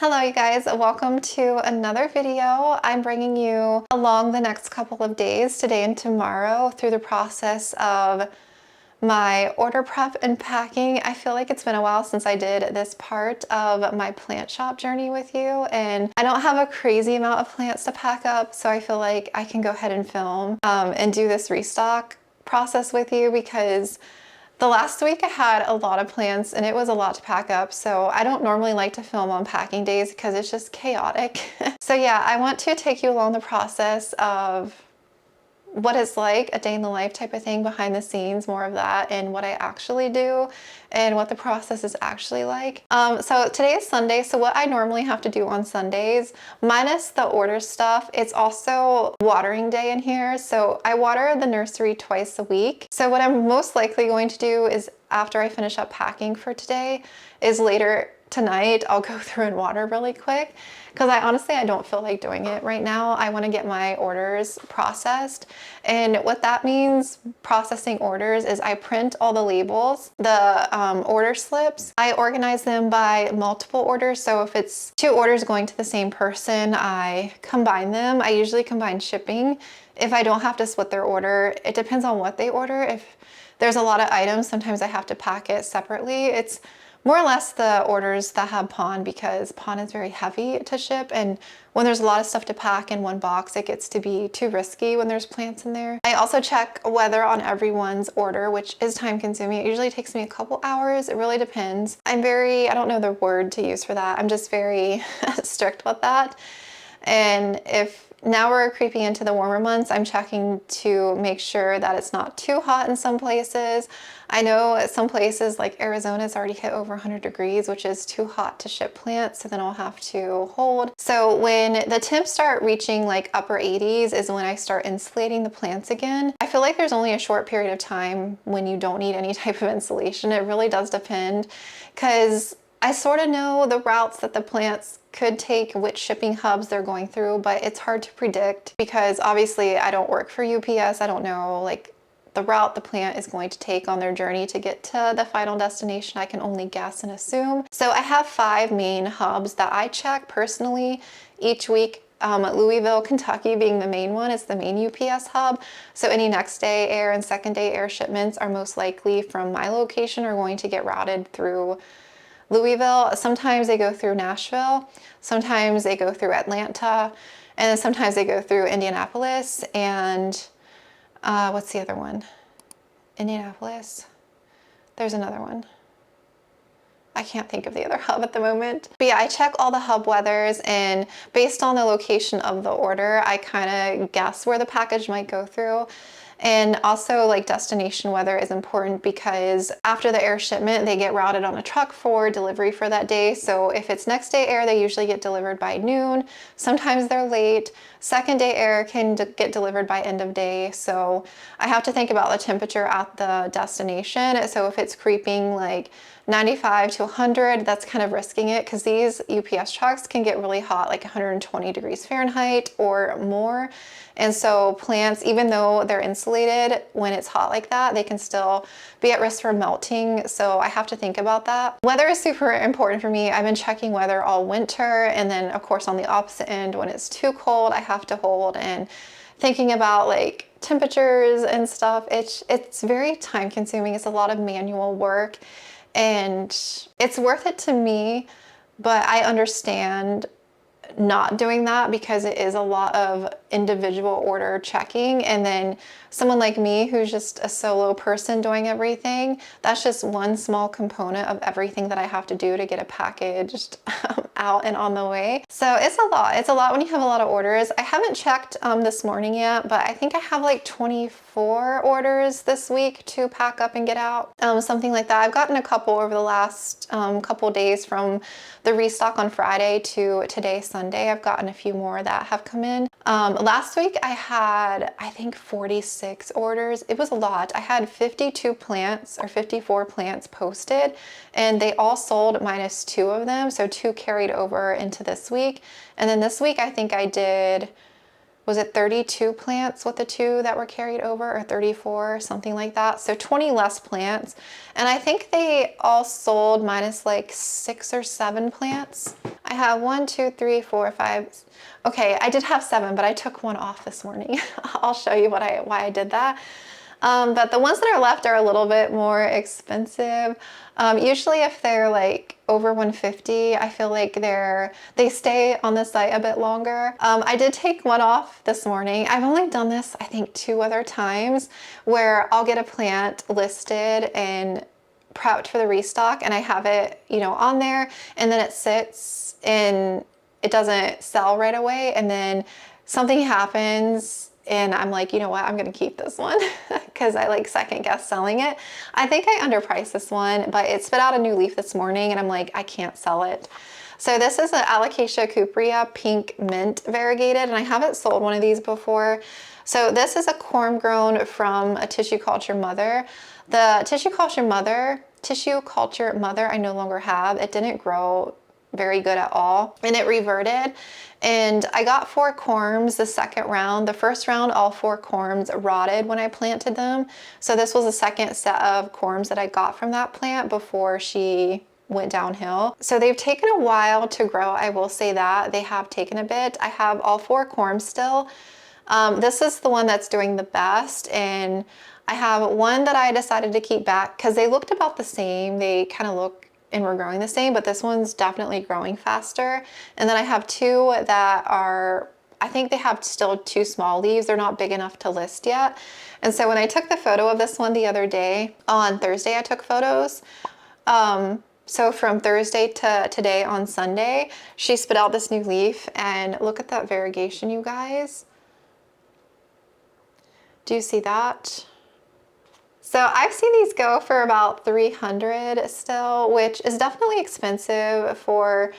Hello you guys, welcome to another video. I'm bringing you along the next couple of days, today and tomorrow, through the process of my order prep and packing. I feel like it's been a while since I did this part of my plant shop journey with you, and I don't have a crazy amount of plants to pack up, so I feel like I can go ahead and film and do this restock process with you, because the last week I had a lot of plants and it was a lot to pack up, so I don't normally like to film on packing days because it's just chaotic. So yeah, I want to take you along the process of what it's like, a day in the life type of thing, behind the scenes, more of that, and what I actually do and what the process is actually like. So today is Sunday, so what I normally have to do on Sundays, minus the order stuff, it's also watering day in here. So I water the nursery twice a week. So what I'm most likely going to do is, after I finish up packing for today, is later tonight I'll go through and water really quick, because I don't feel like doing it right now. I want to get my orders processed, and what that means, processing orders, is I print all the labels, the order slips. I organize them by multiple orders, so if it's 2 orders going to the same person, I combine them. I usually combine shipping if I don't have to split their order. It depends on what they order. If there's a lot of items, sometimes I have to pack it separately. It's more or less the orders that have pond, because pond is very heavy to ship, and when there's a lot of stuff to pack in one box, it gets to be too risky when there's plants in there. I also check weather on everyone's order, which is time consuming. It usually takes me a couple hours. It really depends. I don't know the word to use for that. I'm just very strict with that. And if now we're creeping into the warmer months, I'm checking to make sure that it's not too hot in some places. I know some places like Arizona, it's already hit over 100 degrees, which is too hot to ship plants, so then I'll have to hold. So when the temps start reaching like upper 80s is when I start insulating the plants again. I feel like there's only a short period of time when you don't need any type of insulation. It really does depend, because I sort of know the routes that the plants could take, which shipping hubs they're going through, but it's hard to predict because obviously I don't work for UPS. I don't know like the route the plant is going to take on their journey to get to the final destination. I can only guess and assume. So I have 5 main hubs that I check personally each week. Louisville, Kentucky being the main one. It's the main UPS hub. So any next day air and second day air shipments are most likely from my location are going to get routed through Louisville. Sometimes they go through Nashville, sometimes they go through Atlanta, and then sometimes they go through Indianapolis and what's the other one? Indianapolis. There's another one. I can't think of the other hub at the moment. But yeah, I check all the hub weathers, and based on the location of the order, I kind of guess where the package might go through. And also like destination weather is important, because after the air shipment, they get routed on a truck for delivery for that day. So if it's next day air, they usually get delivered by noon. Sometimes they're late. Second day air can get delivered by end of day. So I have to think about the temperature at the destination. So if it's creeping like 95 to 100, that's kind of risking it, because these UPS trucks can get really hot, like 120 degrees Fahrenheit or more. And so plants, even though they're insulated, when it's hot like that, they can still be at risk for melting. So I have to think about that. Weather is super important for me. I've been checking weather all winter. And then of course on the opposite end, when it's too cold, I have to hold, and thinking about like temperatures and stuff. It's very time consuming. It's a lot of manual work, and it's worth it to me, but I understand not doing that because it is a lot of individual order checking. And then someone like me who's just a solo person doing everything, that's just one small component of everything that I have to do to get a package out and on the way. So it's a lot. It's a lot when you have a lot of orders. I haven't checked this morning yet, but I think I have like 24 orders this week to pack up and get out, something like that. I've gotten a couple over the last couple days, from the restock on Friday to today, Sunday. I've gotten a few more that have come in. Last week I had, I think, 46 orders. It was a lot. I had 52 plants or 54 plants posted, and they all sold minus 2 of them. So 2 carried over into this week. And then this week, I think I did was it 32 plants with the 2 that were carried over, or 34, something like that. So 20 less plants. And I think they all sold minus like 6 or 7 plants. I have 1, 2, 3, 4, 5. Okay, I did have 7, but I took 1 off this morning. I'll show you why I did that. But the ones that are left are a little bit more expensive. Usually if they're like over 150, I feel like they stay on the site a bit longer. I did take 1 off this morning. I've only done this, I think, 2 other times, where I'll get a plant listed and prepped for the restock, and I have it, you know, on there, and then it sits and it doesn't sell right away, and then something happens and I'm like, you know what, I'm gonna keep this one because I like second guess selling it. I think I underpriced this one, but it spit out a new leaf this morning and I'm like, I can't sell it. So this is an Alocasia Pups pink mint variegated, and I haven't sold one of these before. So this is a corm grown from a tissue culture mother. The tissue culture mother I no longer have. It didn't grow very good at all, and it reverted. And I got 4 corms the second round. The first round, all 4 corms rotted when I planted them. So this was the second set of corms that I got from that plant before she went downhill. So they've taken a while to grow, I will say that. They have taken a bit. I have all 4 corms still. This is the one that's doing the best, and I have one that I decided to keep back because they looked about the same. They kind of look and we're growing the same, but this one's definitely growing faster. And then I have 2 that are, I think they have still 2 small leaves. They're not big enough to list yet. And so when I took the photo of this one the other day, on Thursday I took photos. So from Thursday to today on Sunday, she spit out this new leaf, and look at that variegation, you guys. Do you see that? So I've seen these go for about $300 still, which is definitely expensive for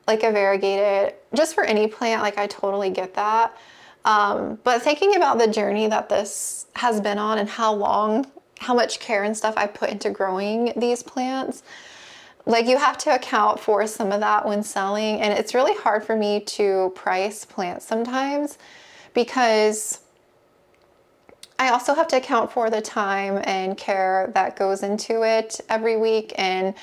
like a variegated, just for any plant. Like, I totally get that. But thinking about the journey that this has been on and how much care and stuff I put into growing these plants, like, you have to account for some of that when selling. And it's really hard for me to price plants sometimes because I also have to account for the time and care that goes into it every week, and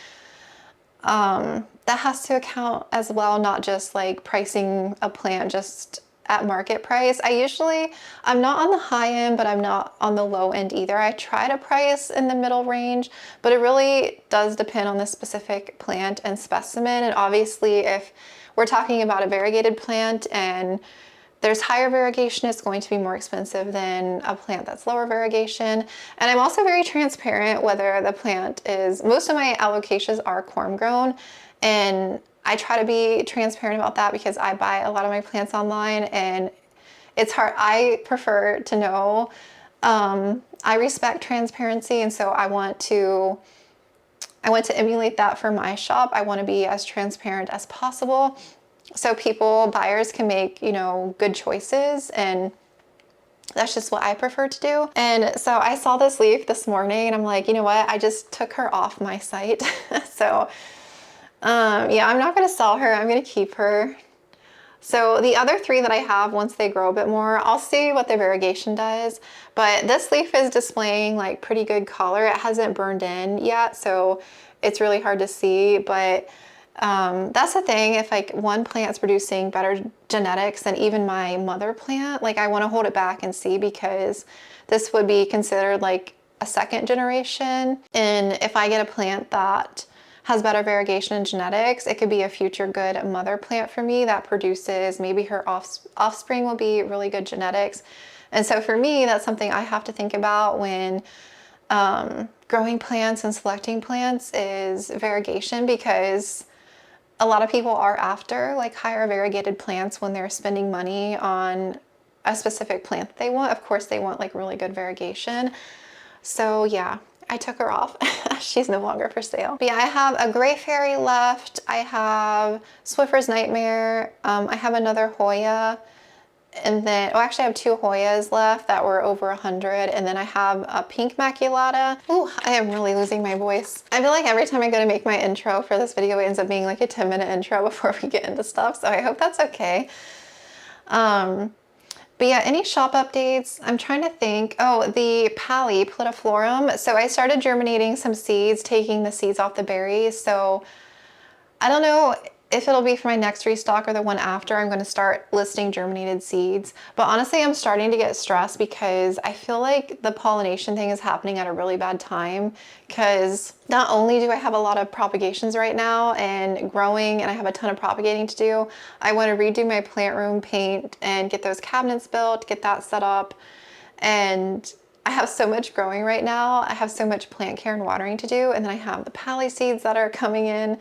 that has to account as well, not just like pricing a plant just at market price. I'm not on the high end, but I'm not on the low end either. I try to price in the middle range, but it really does depend on the specific plant and specimen. And obviously, if we're talking about a variegated plant and there's higher variegation, it's going to be more expensive than a plant that's lower variegation. And I'm also very transparent whether the plant is, most of my alocasias are corm grown, and I try to be transparent about that because I buy a lot of my plants online and it's hard. I prefer to know. I respect transparency, and so I want to emulate that for my shop. I want to be as transparent as possible, so buyers can make, you know, good choices, and that's just what I prefer to do. And so I saw this leaf this morning and I'm like, you know what? I just took her off my site. So, yeah, I'm not going to sell her. I'm going to keep her. So the other 3 that I have, once they grow a bit more, I'll see what the variegation does. But this leaf is displaying like pretty good color. It hasn't burned in yet, so it's really hard to see, but that's the thing. If like one plant's producing better genetics than even my mother plant, like, I want to hold it back and see, because this would be considered like a second generation. And if I get a plant that has better variegation and genetics, it could be a future good mother plant for me that produces, maybe her offspring will be really good genetics. And so for me, that's something I have to think about when growing plants and selecting plants, is variegation, because a lot of people are after like higher variegated plants when they're spending money on a specific plant that they want. Of course, they want like really good variegation. So yeah, I took her off. She's no longer for sale. But yeah, I have a gray fairy left. I have Swiffer's Nightmare. I have another Hoya. And then, actually I have 2 Hoyas left that were over 100. And then I have a pink maculata. Ooh, I am really losing my voice. I feel like every time I go to make my intro for this video, it ends up being like a 10-minute intro before we get into stuff. So I hope that's okay. But yeah, any shop updates? I'm trying to think. Oh, the Pally Plittiflorum. So I started germinating some seeds, taking the seeds off the berries. So I don't know if it'll be for my next restock or the one after. I'm going to start listing germinated seeds. But honestly, I'm starting to get stressed because I feel like the pollination thing is happening at a really bad time, because not only do I have a lot of propagations right now and growing and I have a ton of propagating to do, I want to redo my plant room, paint, and get those cabinets built, get that set up. And I have so much growing right now. I have so much plant care and watering to do. And then I have the Pally seeds that are coming in.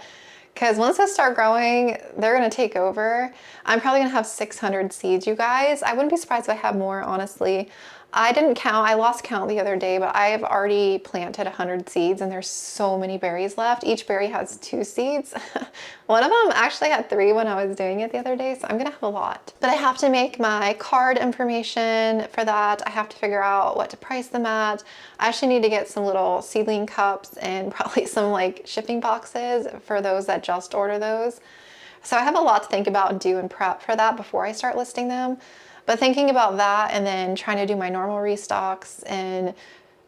Because once I start growing, they're going to take over. I'm probably going to have 600 seeds, you guys. I wouldn't be surprised if I have more, honestly. I didn't count. I lost count the other day, but I have already planted 100 seeds and there's so many berries left. Each berry has 2 seeds. One of them actually had 3 when I was doing it the other day, so I'm gonna have a lot. But I have to make my card information for that. I have to figure out what to price them at. I actually need to get some little seedling cups and probably some like shipping boxes for those that just order those. So I have a lot to think about and do and prep for that before I start listing them. But thinking about that and then trying to do my normal restocks and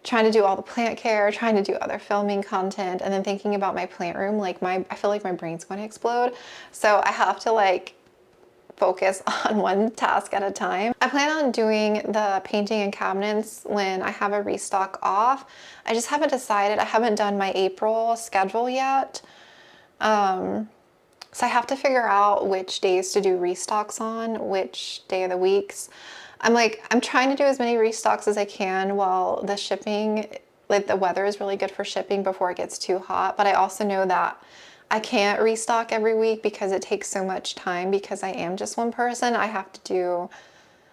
trying to do all the plant care, trying to do other filming content, and then thinking about my plant room, like I feel like my brain's going to explode. So I have to like focus on one task at a time. I plan on doing the painting and cabinets when I have a restock off. I just haven't decided. I haven't done my April schedule yet. So I have to figure out which days to do restocks on, which day of the weeks. I'm trying to do as many restocks as I can while the shipping, like the weather is really good for shipping before it gets too hot. But I also know that I can't restock every week because it takes so much time, because I am just one person. I have to do,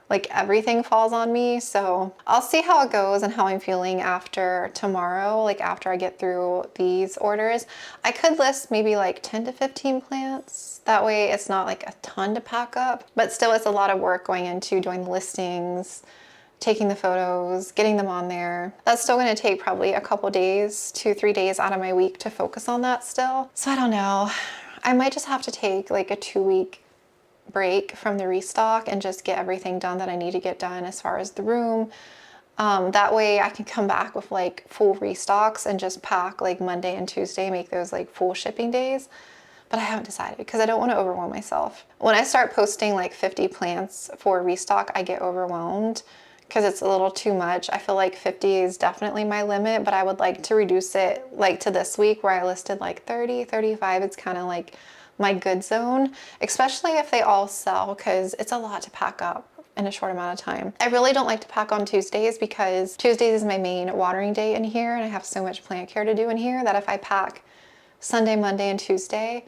like, everything falls on me. So I'll see how it goes and how I'm feeling after tomorrow, like after I get through these orders. I could list maybe like 10 to 15 plants. That way it's not like a ton to pack up, but still it's a lot of work going into doing the listings, taking the photos, getting them on there. That's still gonna take probably a couple days, 2-3 days out of my week to focus on that still. So I don't know. I might just have to take like a 2-week break from the restock and just get everything done that I need to get done as far as the room. That way I can come back with like full restocks and just pack like Monday and Tuesday, make those like full shipping days. But I haven't decided because I don't want to overwhelm myself. When I start posting like 50 plants for restock, I get overwhelmed because it's a little too much. I feel like 50 is definitely my limit, but I would like to reduce it like to this week where I listed like 30, 35. It's kind of like my good zone, especially if they all sell, because it's a lot to pack up in a short amount of time. I really don't like to pack on Tuesdays because Tuesdays is my main watering day in here, and I have so much plant care to do in here that if I pack Sunday, Monday, and Tuesday,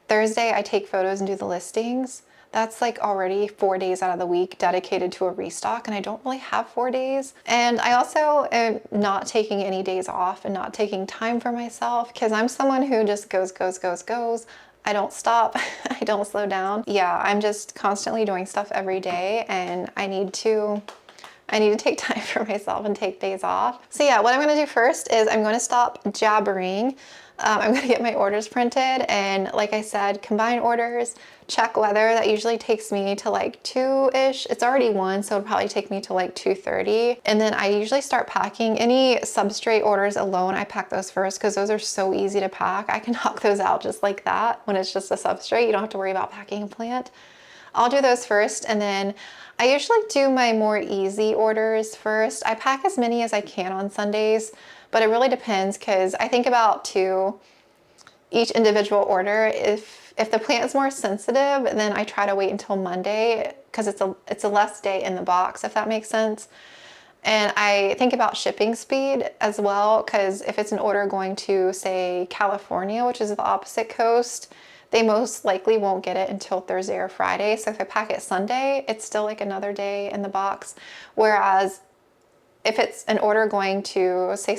Thursday I take photos and do the listings. That's like already 4 days out of the week dedicated to a restock, and I don't really have 4 days. And I also am not taking any days off and not taking time for myself, because I'm someone who just goes. I don't stop. I don't slow down. Yeah, I'm just constantly doing stuff every day, and I need to take time for myself and take days off. So yeah, what I'm gonna do first is I'm gonna stop jabbering. I'm gonna get my orders printed, and like I said, combine orders, check weather. That usually takes me to like 2-ish. It's already 1, so it'll probably take me to like 2:30. And then I usually start packing. Any substrate orders alone, I pack those first because those are so easy to pack. I can knock those out just like that when it's just a substrate. You don't have to worry about packing a plant. I'll do those first, and then I usually do my more easy orders first. I pack as many as I can on Sundays, but it really depends because I think about too each individual order. If the plant is more sensitive, then I try to wait until Monday because it's a less day in the box, if that makes sense. And I think about shipping speed as well, because if it's an order going to, say, California, which is the opposite coast, they most likely won't get it until Thursday or Friday. So if I pack it Sunday, it's still like another day in the box. Whereas if it's an order going to, say,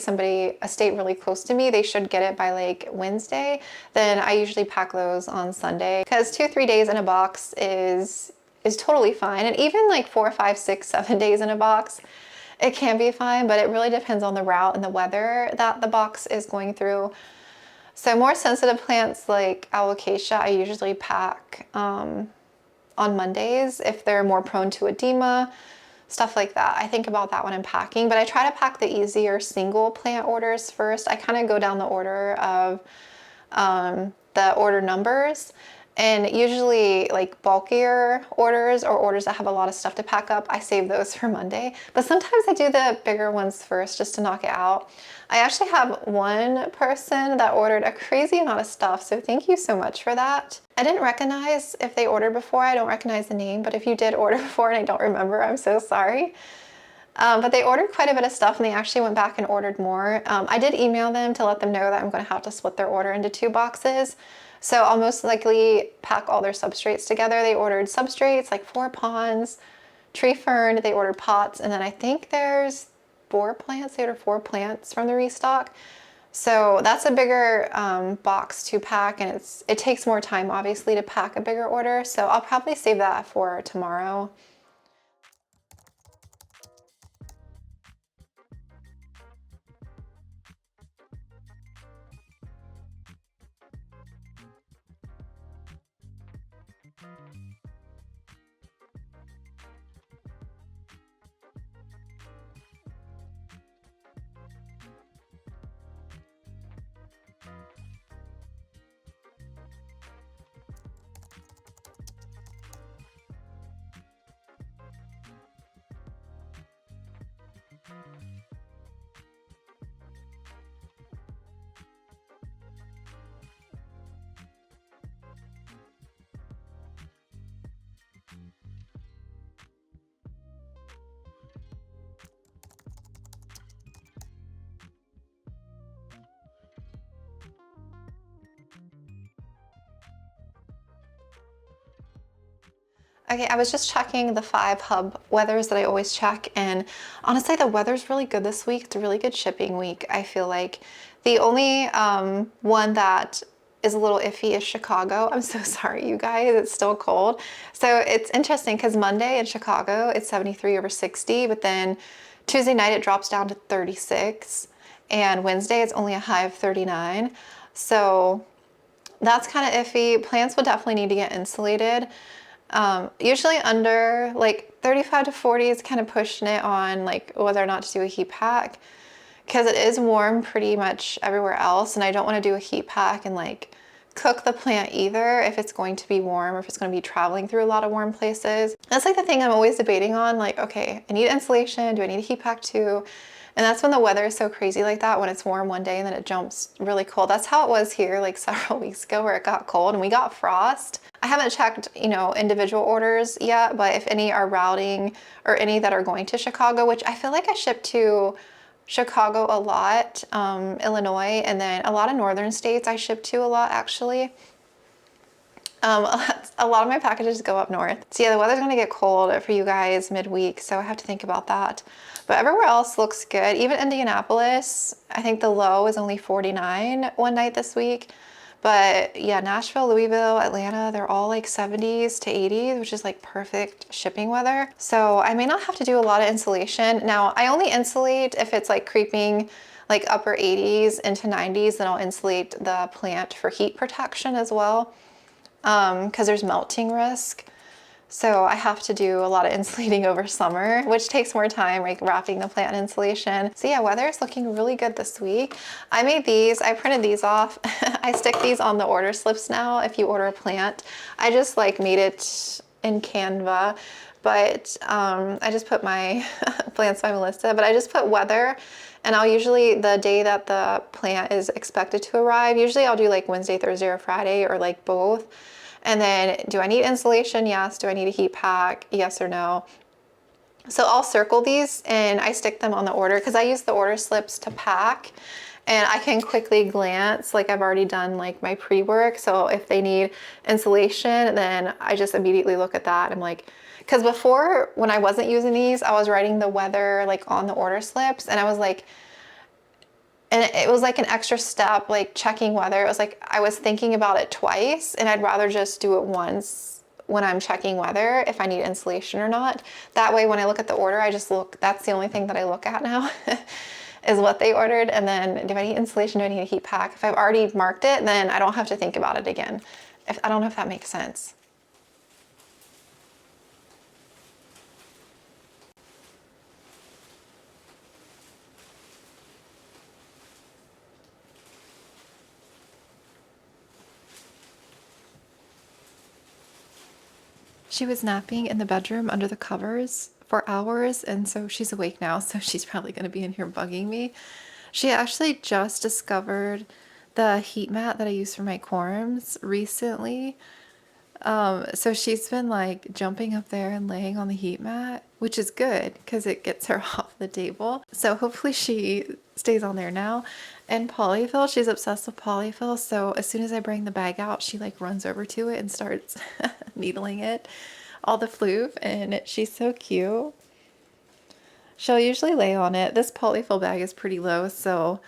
a state really close to me, they should get it by like Wednesday, then I usually pack those on Sunday, because 2-3 days in a box is totally fine. And even like 4, 5, 6, 7 days in a box, it can be fine, but it really depends on the route and the weather that the box is going through. So more sensitive plants like Alocasia, I usually pack on Mondays if they're more prone to edema, stuff like that. I think about that when I'm packing, but I try to pack the easier single plant orders first. I kind of go down the order of the order numbers, and usually like bulkier orders or orders that have a lot of stuff to pack up, I save those for Monday. But sometimes I do the bigger ones first just to knock it out. I actually have one person that ordered a crazy amount of stuff, so thank you so much for that. I didn't recognize if they ordered before. I don't recognize the name, but if you did order before and I don't remember, I'm so sorry. But they ordered quite a bit of stuff and they actually went back and ordered more. I did email them to let them know that I'm going to have to split their order into 2 boxes. So I'll most likely pack all their substrates together. They ordered substrates, like 4 ponds, tree fern, they ordered pots, and then I think there's 4 plants. They ordered 4 plants from the restock. So that's a bigger box to pack, and it takes more time obviously to pack a bigger order. So I'll probably save that for tomorrow. Okay, I was just checking the 5 hub weathers that I always check, and honestly, the weather's really good this week. It's a really good shipping week, I feel like. The only one that is a little iffy is Chicago. I'm so sorry, you guys, it's still cold. So it's interesting because Monday in Chicago, it's 73 over 60, but then Tuesday night it drops down to 36, and Wednesday it's only a high of 39. So that's kind of iffy. Plants would definitely need to get insulated. Usually under like 35 to 40 is kind of pushing it on like whether or not to do a heat pack, because it is warm pretty much everywhere else, and I don't want to do a heat pack and like cook the plant either if it's going to be warm or if it's going to be traveling through a lot of warm places. That's like the thing I'm always debating on, like, okay, I need insulation, do I need a heat pack too? And that's when the weather is so crazy like that, when it's warm one day and then it jumps really cold. That's how it was here like several weeks ago, where it got cold and we got frost. I haven't checked, you know, individual orders yet, but if any are routing or any that are going to Chicago, which I feel like I ship to Chicago a lot, Illinois, and then a lot of northern states I ship to a lot actually. A lot of my packages go up north. So yeah, the weather's gonna get cold for you guys midweek, so I have to think about that. But everywhere else looks good. Even Indianapolis, I think the low is only 49 one night this week. But yeah, Nashville, Louisville, Atlanta, they're all like 70s to 80s, which is like perfect shipping weather. So I may not have to do a lot of insulation. Now, I only insulate if it's like creeping like upper 80s into 90s, then I'll insulate the plant for heat protection as well, because there's melting risk. So I have to do a lot of insulating over summer, which takes more time, like wrapping the plant in insulation. So yeah, weather is looking really good this week. I made these, I printed these off. I stick these on the order slips now if you order a plant. I just like made it in Canva, but I just put my plants by Melissa, but I just put weather, and I'll usually, the day that the plant is expected to arrive, usually I'll do like Wednesday, Thursday, or Friday, or like both. And then, do I need insulation? Yes. Do I need a heat pack? Yes or no? So I'll circle these and I stick them on the order, because I use the order slips to pack, and I can quickly glance, like I've already done like my pre-work. So if they need insulation, then I just immediately look at that. I'm like, because before, when I wasn't using these, I was writing the weather like on the order slips, and I was like, and it was like an extra step, like checking weather. It was like I was thinking about it twice, and I'd rather just do it once when I'm checking weather, if I need insulation or not. That way, when I look at the order, I just look, that's the only thing that I look at now is what they ordered. And then, do I need insulation? Do I need a heat pack? If I've already marked it, then I don't have to think about it again. I don't know if that makes sense. She was napping in the bedroom under the covers for hours, and so she's awake now, so she's probably going to be in here bugging me. She actually just discovered the heat mat that I use for my corms recently. So she's been like jumping up there and laying on the heat mat, which is good because it gets her off the table. So hopefully she stays on there now. And polyfill, she's obsessed with polyfill. So as soon as I bring the bag out, she like runs over to it and starts needling it, all the floof, and she's so cute. She'll usually lay on it. This polyfill bag is pretty low, so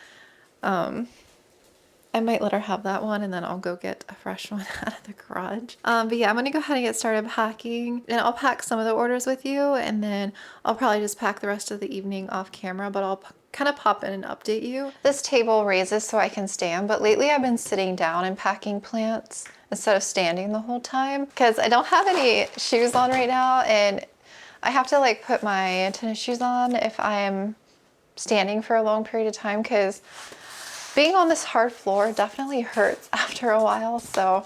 I might let her have that one and then I'll go get a fresh one out of the garage. But yeah, I'm gonna go ahead and get started packing, and I'll pack some of the orders with you, and then I'll probably just pack the rest of the evening off camera, but I'll kind of pop in and update you. This table raises so I can stand, but lately I've been sitting down and packing plants instead of standing the whole time because I don't have any shoes on right now, and I have to like put my tennis shoes on if I'm standing for a long period of time because being on this hard floor definitely hurts after a while. So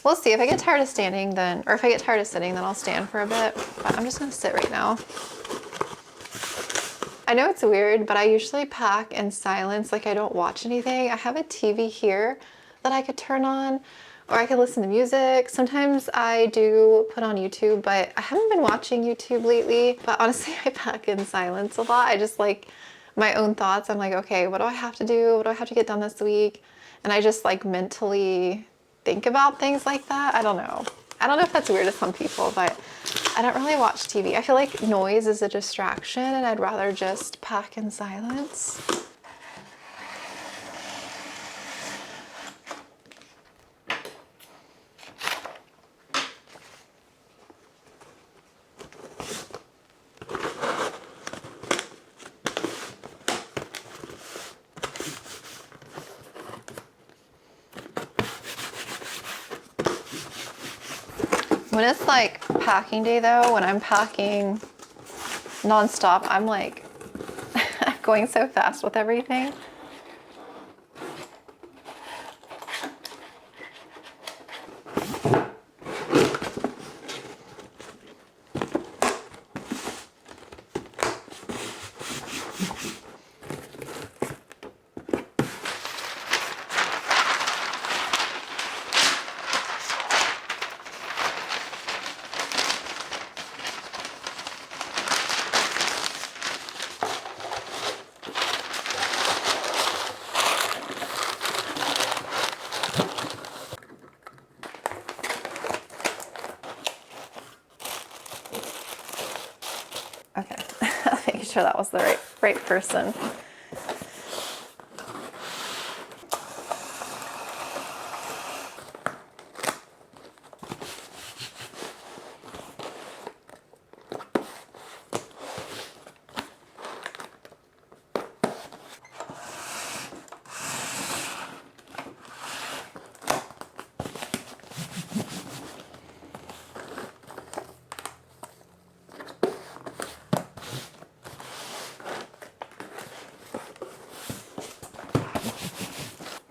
we'll see. If I get tired of standing then, or if I get tired of sitting, then I'll stand for a bit, but I'm just gonna sit right now. I know it's weird, but I usually pack in silence, like I don't watch anything. I have a TV here that I could turn on, or I could listen to music. Sometimes I do put on YouTube, but I haven't been watching YouTube lately. But honestly, I pack in silence a lot. I just like my own thoughts. I'm like, okay, what do I have to do? What do I have to get done this week? And I just like mentally think about things like that. I don't know. I don't know if that's weird to some people, but I don't really watch TV. I feel like noise is a distraction and I'd rather just pack in silence. When it's like packing day though, when I'm packing nonstop, I'm like going so fast with everything. Okay, making sure that was the right person.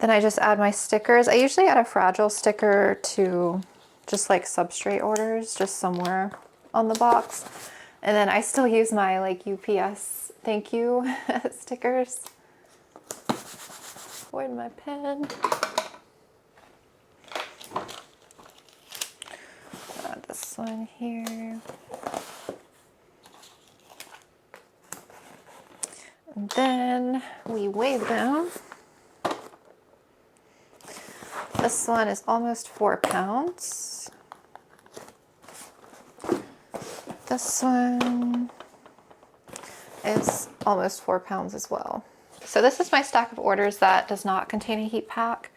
Then I just add my stickers. I usually add a fragile sticker to just like substrate orders, just somewhere on the box. And then I still use my like UPS thank you stickers. Where'd my pen? Add this one here. And then we weigh them. This one is almost 4 pounds. This one is almost 4 pounds as well. So this is my stack of orders that does not contain a heat pack.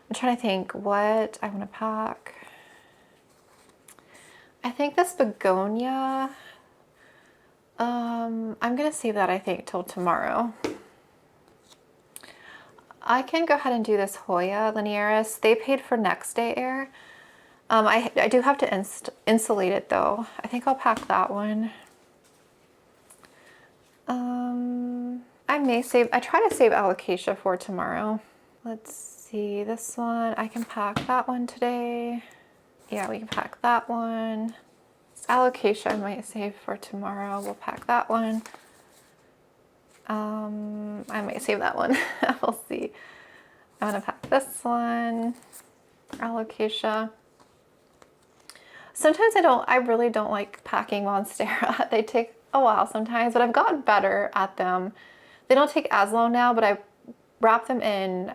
I'm trying to think what I want to pack. I think this begonia, I'm gonna save that I think till tomorrow. I can go ahead and do this Hoya linearis. They paid for next day air. I do have to insulate it though. I think I'll pack that one. I try to save Alocasia for tomorrow. Let's see, this one, I can pack that one today. Yeah, we can pack that one. Alocasia I might save for tomorrow. We'll pack that one. I might save that one. We'll see. I'm gonna pack this one. Alocasia. Sometimes I really don't like packing Monstera. They take a while sometimes, but I've gotten better at them. They don't take as long now, but I wrap them in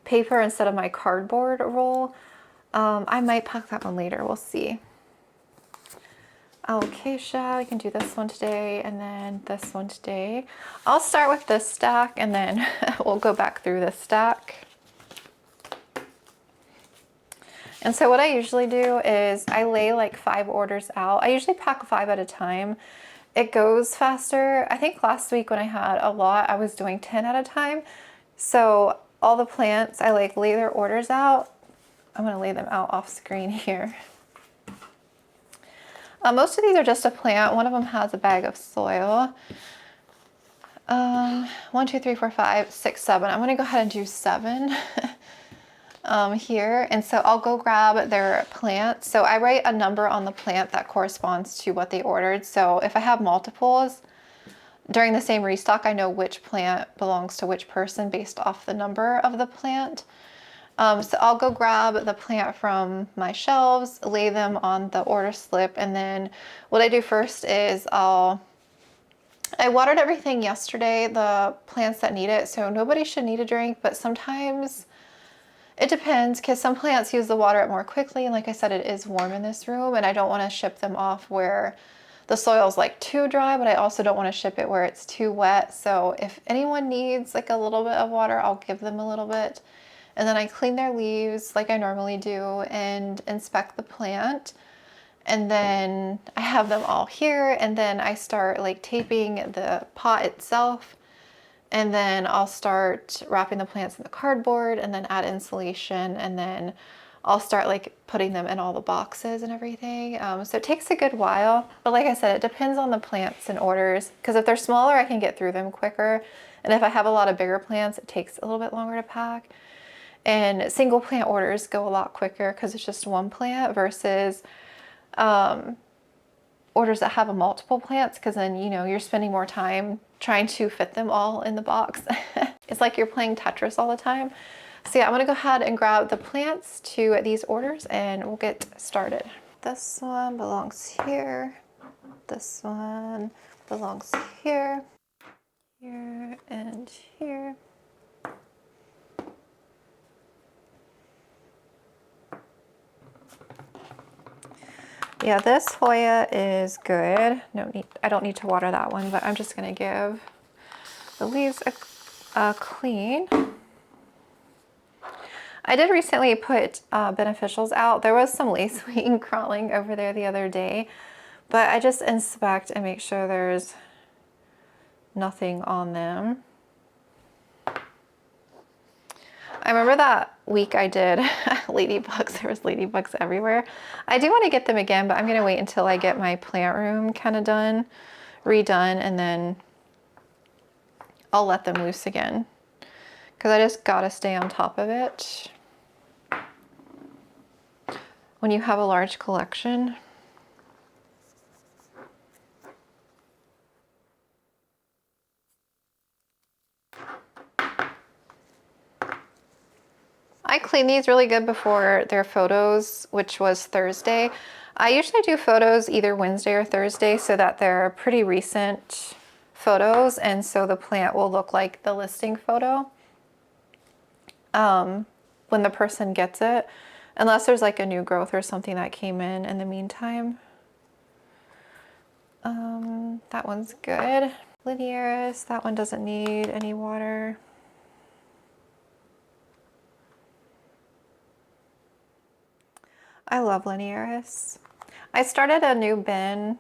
paper instead of my cardboard roll. I might pack that one later, we'll see. Alocasia, we can do this one today and then this one today. I'll start with this stack and then we'll go back through this stack. And so what I usually do is I lay like 5 orders out. I usually pack 5 at a time. It goes faster. I think last week when I had a lot, I was doing 10 at a time. So all the plants, I like lay their orders out. I'm gonna lay them out off screen here. Most of these are just a plant. One of them has a bag of soil. 1, 2, 3, 4, 5, 6, 7. I'm gonna go ahead and do 7 here. And so I'll go grab their plant. So I write a number on the plant that corresponds to what they ordered. So if I have multiples during the same restock, I know which plant belongs to which person based off the number of the plant. So I'll go grab the plant from my shelves, lay them on the order slip, and then what I do first is I watered everything yesterday, the plants that need it, so nobody should need a drink, but sometimes it depends because some plants use the water up more quickly, and like I said, it is warm in this room, and I don't want to ship them off where the soil's like too dry, but I also don't want to ship it where it's too wet. So if anyone needs like a little bit of water, I'll give them a little bit. And then I clean their leaves like I normally do and inspect the plant. And then I have them all here, and then I start like taping the pot itself. And then I'll start wrapping the plants in the cardboard and then add insulation, and then I'll start like putting them in all the boxes and everything. So it takes a good while, but like I said, it depends on the plants and orders, because if they're smaller, I can get through them quicker. And if I have a lot of bigger plants, it takes a little bit longer to pack. And single plant orders go a lot quicker because it's just one plant versus orders that have a multiple plants, because then, you know, you're spending more time trying to fit them all in the box. It's like you're playing Tetris all the time. So yeah, I'm gonna go ahead and grab the plants to these orders and we'll get started. This one belongs here. This one belongs here, here, and here. Yeah, this Hoya is good. I don't need to water that one, but I'm just gonna give the leaves a clean. I did recently put beneficials out. There was some lacewing crawling over there the other day, but I just inspect and make sure there's nothing on them. I remember that week I did ladybugs. There was ladybugs everywhere. I do want to get them again, but I'm going to wait until I get my plant room kind of done, redone, and then I'll let them loose again, because I just got to stay on top of it when you have a large collection. I clean these really good before their photos, which was Thursday. I usually do photos either Wednesday or Thursday so that they're pretty recent photos, and so the plant will look like the listing photo when the person gets it, unless there's like a new growth or something that came in the meantime. That one's good. Linearis, that one doesn't need any water. I love Linearis. I started a new bin,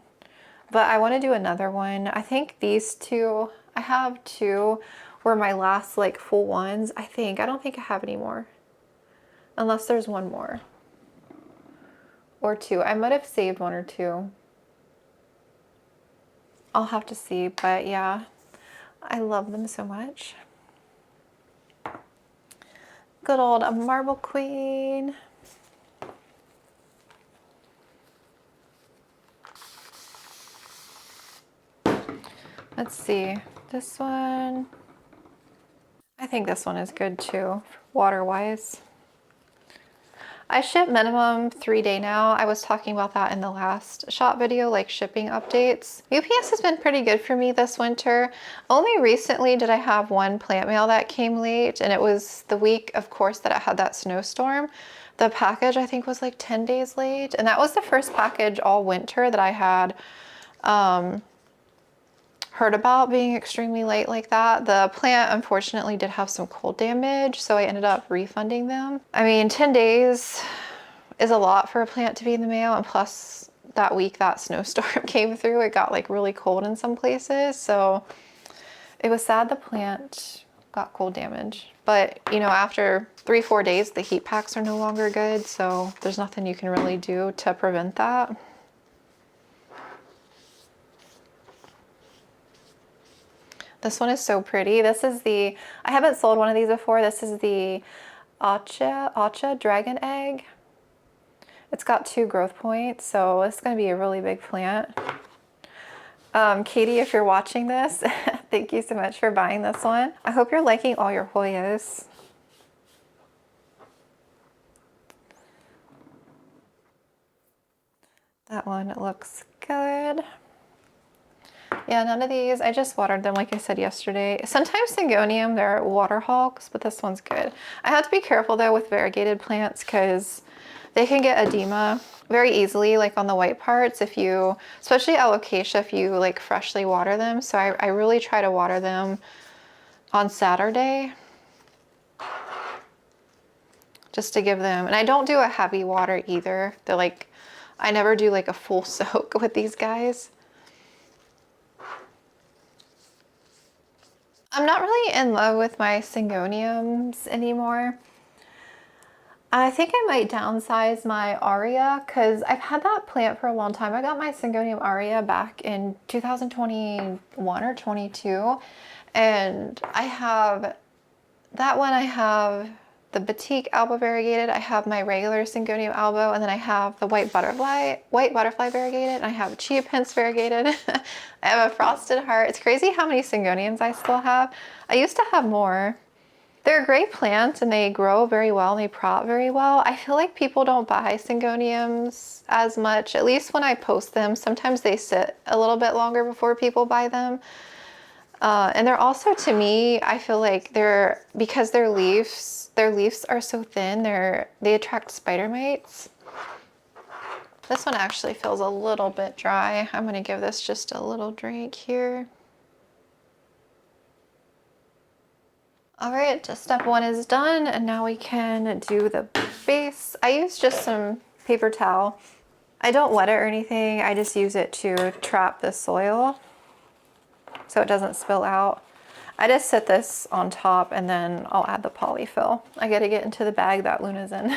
but I want to do another one. I think these two, I have 2 were my last like full ones. I don't think I have any more, unless there's one more or 2. I might have saved 1 or 2. I'll have to see, but yeah, I love them so much. Good old Marble Queen. Let's see, this one, I think this one is good too, water-wise. I ship minimum 3-day now. I was talking about that in the last shop video, like shipping updates. UPS has been pretty good for me this winter. Only recently did I have one plant mail that came late, and it was the week, of course, that it had that snowstorm. The package, I think, was like 10 days late, and that was the first package all winter that I had heard about being extremely late like that. The plant unfortunately did have some cold damage, so I ended up refunding them. I mean, 10 days is a lot for a plant to be in the mail, and plus that week that snowstorm came through, it got like really cold in some places, so it was sad the plant got cold damage. But you know, after 3-4 days, the heat packs are no longer good, so there's nothing you can really do to prevent that. This one is so pretty. This is the, I haven't sold one of these before. This is the Acha dragon egg. It's got 2 growth points, so it's gonna be a really big plant. Katie, if you're watching this, thank you so much for buying this one. I hope you're liking all your Hoyas. That one looks good. Yeah, none of these, I just watered them like I said yesterday. Sometimes Syngonium, they're water hogs, but this one's good. I have to be careful though with variegated plants because they can get edema very easily, like on the white parts, if you, especially Alocasia, if you like freshly water them. So I really try to water them on Saturday just to give them, and I don't do a heavy water either. They're like, I never do like a full soak with these guys. I'm not really in love with my Syngoniums anymore. I think I might downsize my Aria because I've had that plant for a long time. I got my Syngonium Aria back in 2021 or 22, and I have that one. I have the Batik Alba variegated, I have my regular Syngonium Albo, and then I have the white butterfly variegated, and I have Chia Pence variegated. I have a Frosted Heart. It's crazy how many Syngoniums I still have. I used to have more. They're great plants and they grow very well and they prop very well. I feel like people don't buy Syngoniums as much, at least when I post them. Sometimes they sit a little bit longer before people buy them. And they're also, to me, I feel like because their leaves are so thin, they attract spider mites. This one actually feels a little bit dry. I'm gonna give this just a little drink here. All right, step 1 is done, and now we can do the base. I use just some paper towel. I don't wet it or anything. I just use it to trap the soil so it doesn't spill out. I just set this on top and then I'll add the polyfill. I gotta get into the bag that Luna's in.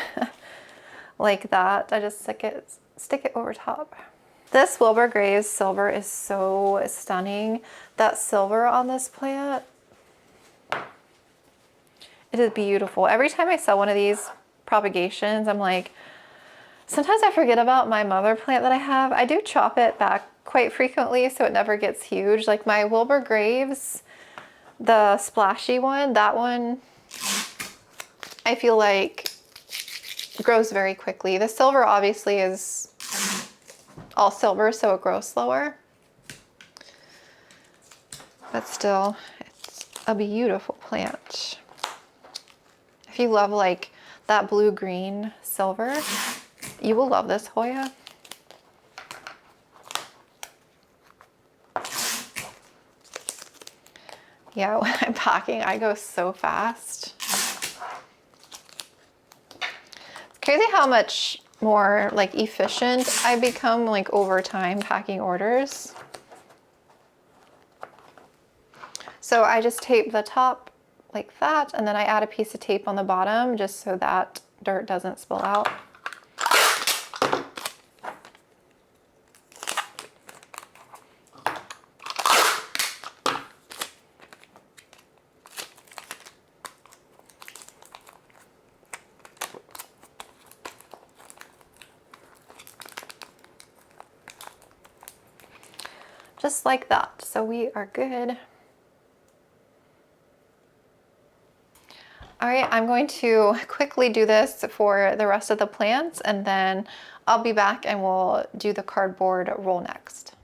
Like that. I just stick it over top. This Wilbur Graves silver is so stunning. That silver on this plant, it is beautiful. Every time I sell one of these propagations, I'm like, sometimes I forget about my mother plant that I have. I do chop it back quite frequently so it never gets huge. Like my Wilbur Graves, the splashy one, that one, I feel like grows very quickly. The silver obviously is all silver, so it grows slower. But still, it's a beautiful plant. If you love like that blue-green silver, you will love this Hoya. Yeah, when I'm packing, I go so fast. It's crazy how much more like efficient I become like over time packing orders. So I just tape the top like that, and then I add a piece of tape on the bottom just so that dirt doesn't spill out. Just like that. So we are good. All right, I'm going to quickly do this for the rest of the plants, and then I'll be back and we'll do the cardboard roll next.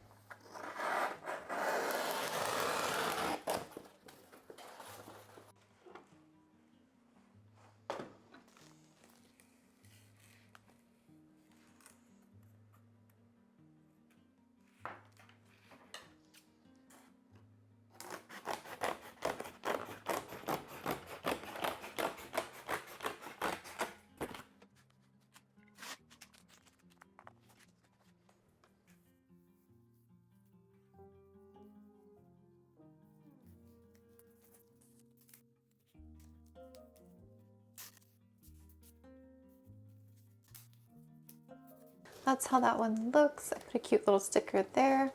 That's how that one looks. I put a cute little sticker there.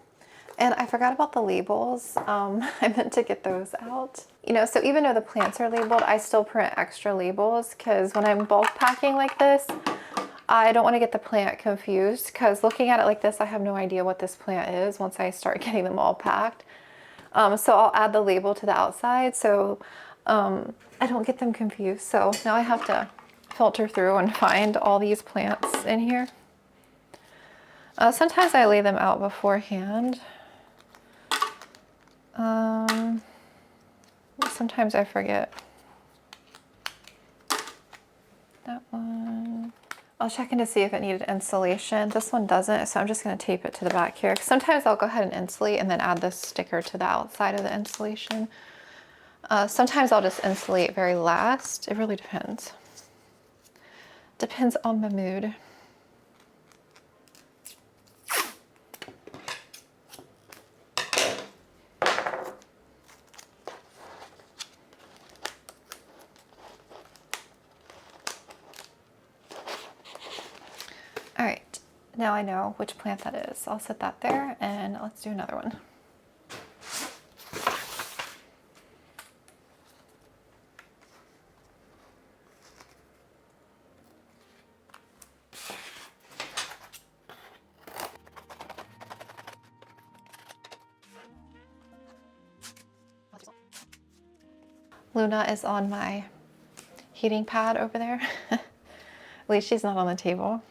And I forgot about the labels. I meant to get those out. You know, so even though the plants are labeled, I still print extra labels because when I'm bulk packing like this, I don't want to get the plant confused, because looking at it like this, I have no idea what this plant is once I start getting them all packed. So I'll add the label to the outside so I don't get them confused. So now I have to filter through and find all these plants in here. Sometimes I lay them out beforehand. Sometimes I forget. That one. I'll check in to see if it needed insulation. This one doesn't, so I'm just going to tape it to the back here. Sometimes I'll go ahead and insulate and then add this sticker to the outside of the insulation. Sometimes I'll just insulate very last. It really depends. Depends on the mood. All right, now I know which plant that is. I'll set that there and let's do another one. Luna is on my heating pad over there. At least she's not on the table.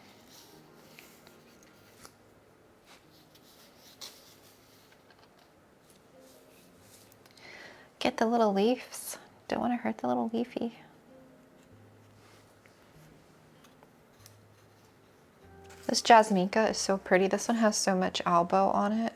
Get the little leaves. Don't want to hurt the little leafy. This Jasminka is so pretty. This one has so much elbow on it.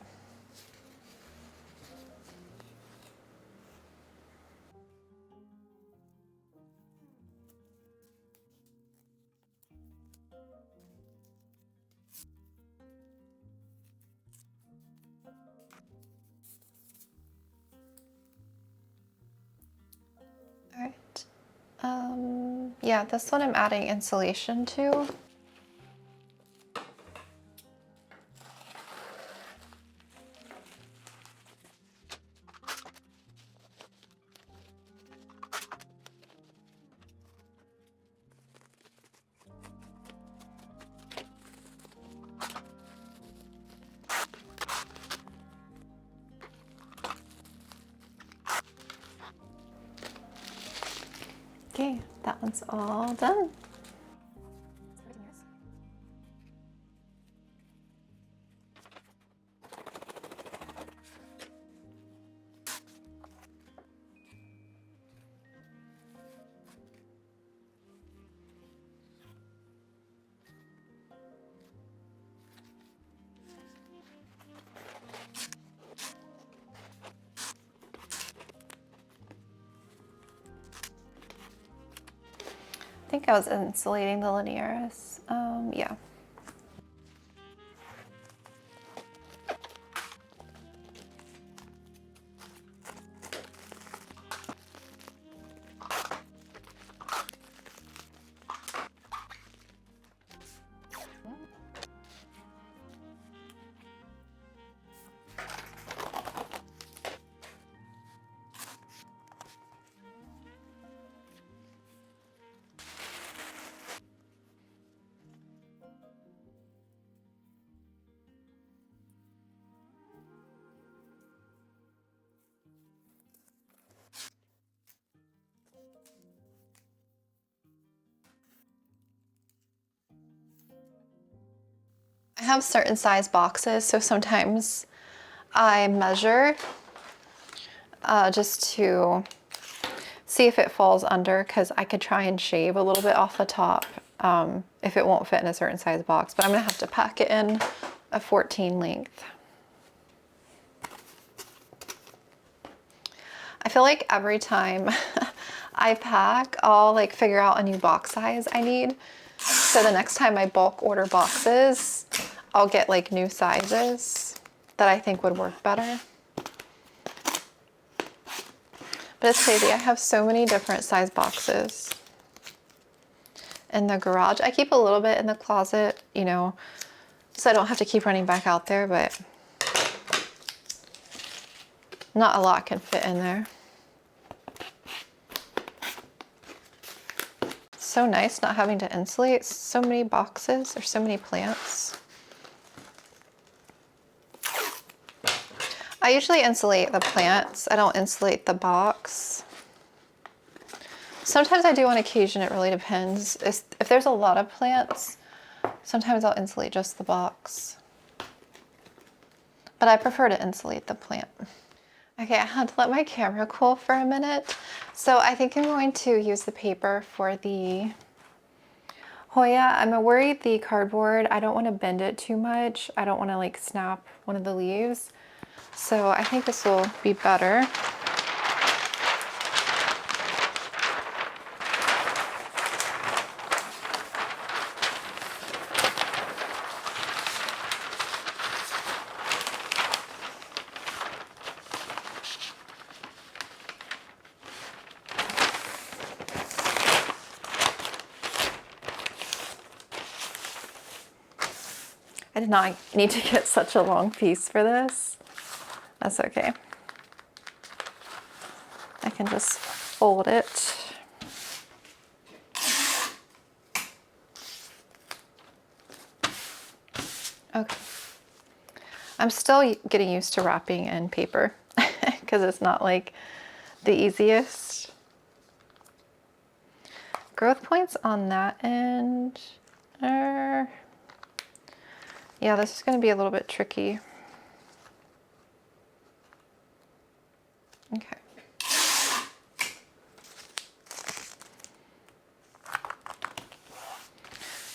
Yeah, this one I'm adding insulation to. Okay, that one's all done. I think I was insulating the linearis. Yeah. I have certain size boxes, so sometimes I measure just to see if it falls under, because I could try and shave a little bit off the top if it won't fit in a certain size box, but I'm gonna have to pack it in a 14 length. I feel like every time I pack, I'll like figure out a new box size I need. So the next time I bulk order boxes, I'll get like new sizes that I think would work better. But it's crazy, I have so many different size boxes in the garage. I keep a little bit in the closet, you know, so I don't have to keep running back out there, but not a lot can fit in there. So nice not having to insulate so many boxes or so many plants. I usually insulate the plants. I don't insulate the box. Sometimes I do on occasion, it really depends. If there's a lot of plants, sometimes I'll insulate just the box. But I prefer to insulate the plant. Okay, I had to let my camera cool for a minute. So I think I'm going to use the paper for the Hoya. I'm worried the cardboard, I don't want to bend it too much. I don't want to like snap one of the leaves. So I think this will be better. I did not need to get such a long piece for this. That's okay. I can just fold it. Okay. I'm still getting used to wrapping in paper because it's not like the easiest. Growth points on that end are... Yeah, this is going to be a little bit tricky. Okay.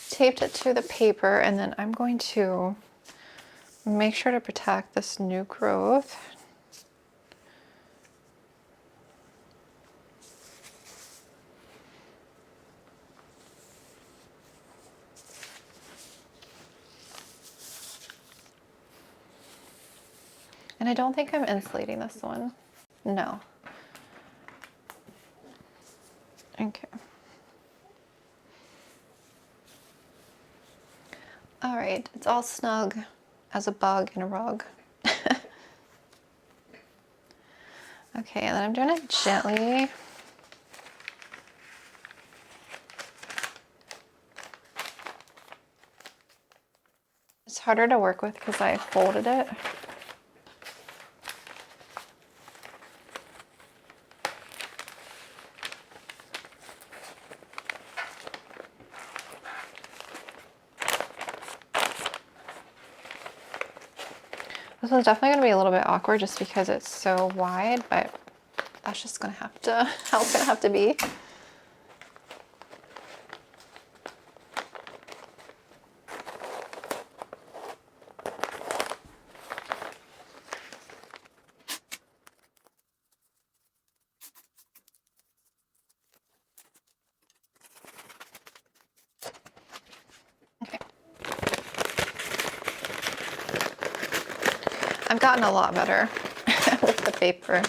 Taped it to the paper, and then I'm going to make sure to protect this new growth. And I don't think I'm insulating this one. No. Okay. All right, it's all snug as a bug in a rug. Okay, and then I'm doing it gently. It's harder to work with because I folded it. This one's definitely going to be a little bit awkward just because it's so wide, but that's just going to have to, how it's going to have to be. Okay. I've gotten a lot better with the paper.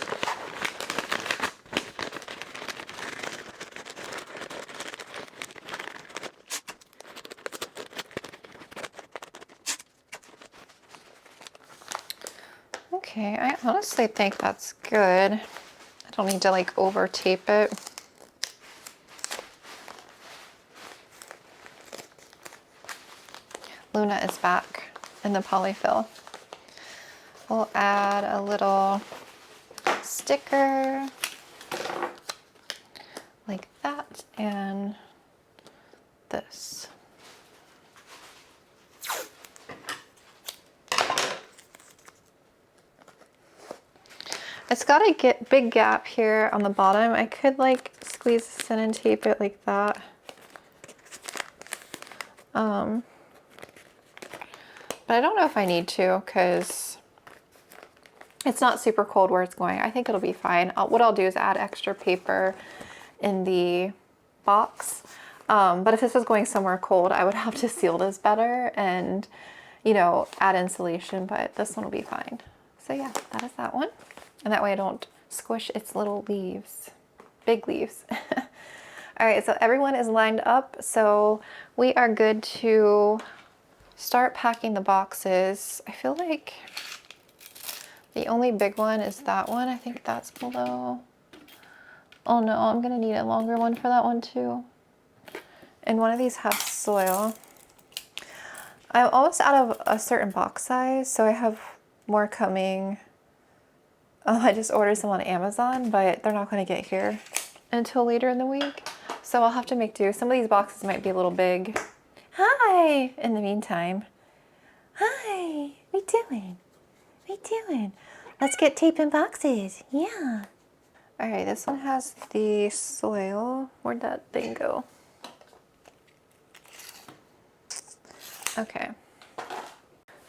Okay, I honestly think that's good. I don't need to like over tape it. Luna is back in the polyfill. We'll add a little sticker like that and this. It's got a big gap here on the bottom. I could like squeeze this in and tape it like that. But I don't know if I need to because it's not super cold where it's going. I think it'll be fine. What I'll do is add extra paper in the box. But if this was going somewhere cold, I would have to seal this better and, you know, add insulation, but this one will be fine. So yeah, that is that one. And that way I don't squish its little leaves, big leaves. All right, so everyone is lined up. So we are good to start packing the boxes. I feel like the only big one is that one. I think that's below. Oh no, I'm gonna need a longer one for that one too. And one of these has soil. I'm almost out of a certain box size, so I have more coming. I just ordered some on Amazon, but they're not gonna get here until later in the week. So I'll have to make do. Some of these boxes might be a little big. Hi, in the meantime. Hi, what you doing? What you doing? Let's get taping boxes, yeah. All right, this one has the soil. Where'd that thing go? Okay.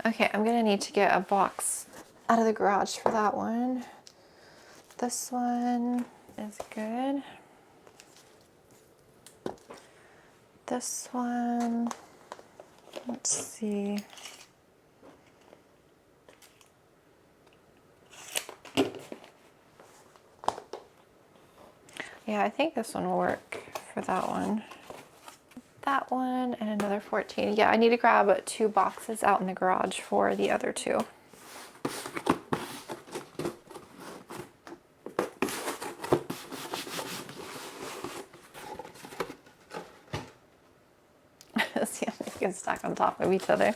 Okay, I'm gonna need to get a box out of the garage for that one. This one is good. This one, let's see. Yeah, I think this one will work for that one. That one and another 14. Yeah, I need to grab 2 boxes out in the garage for the other 2. See how they can stack on top of each other.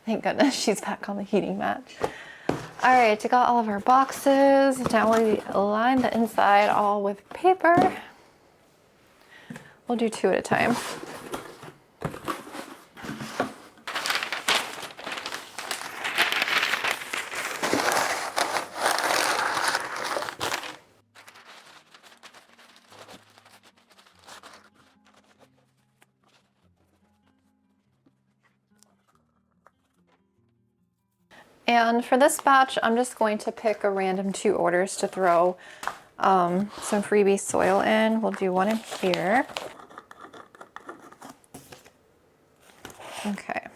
Thank goodness she's back on the heating mat. All right, I got all of our boxes. Now we line the inside all with paper. We'll do 2 at a time. And for this batch, I'm just going to pick a random 2 orders to throw some freebie soil in. We'll do one in here. Okay.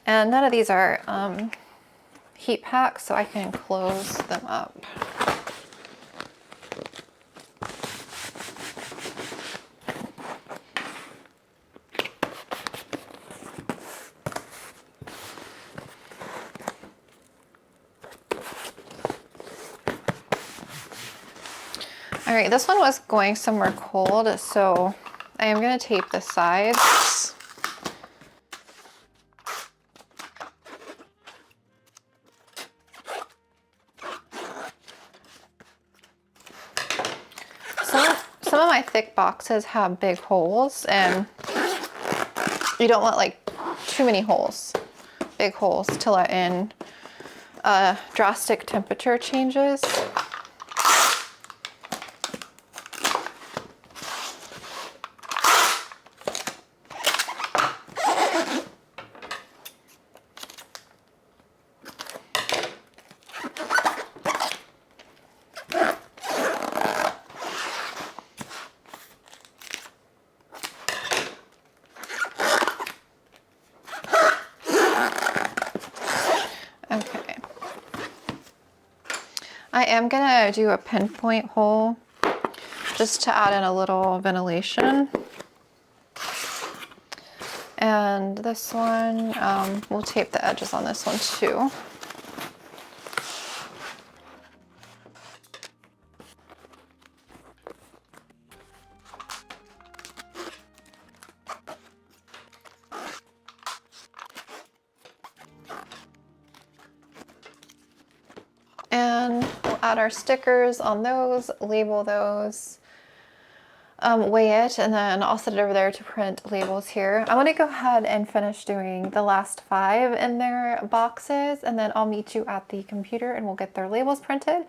And none of these are heat packs, so I can close them up. All right, this one was going somewhere cold, so I am going to tape the sides. Some of my thick boxes have big holes, and you don't want like too many holes, big holes, to let in drastic temperature changes. I am gonna do a pinpoint hole just to add in a little ventilation. And this one, we'll tape the edges on this one too. And we'll add our stickers on those, label those, weigh it, and then I'll set it over there to print labels here. I want to go ahead and finish doing the last 5 in their boxes, and then I'll meet you at the computer and we'll get their labels printed.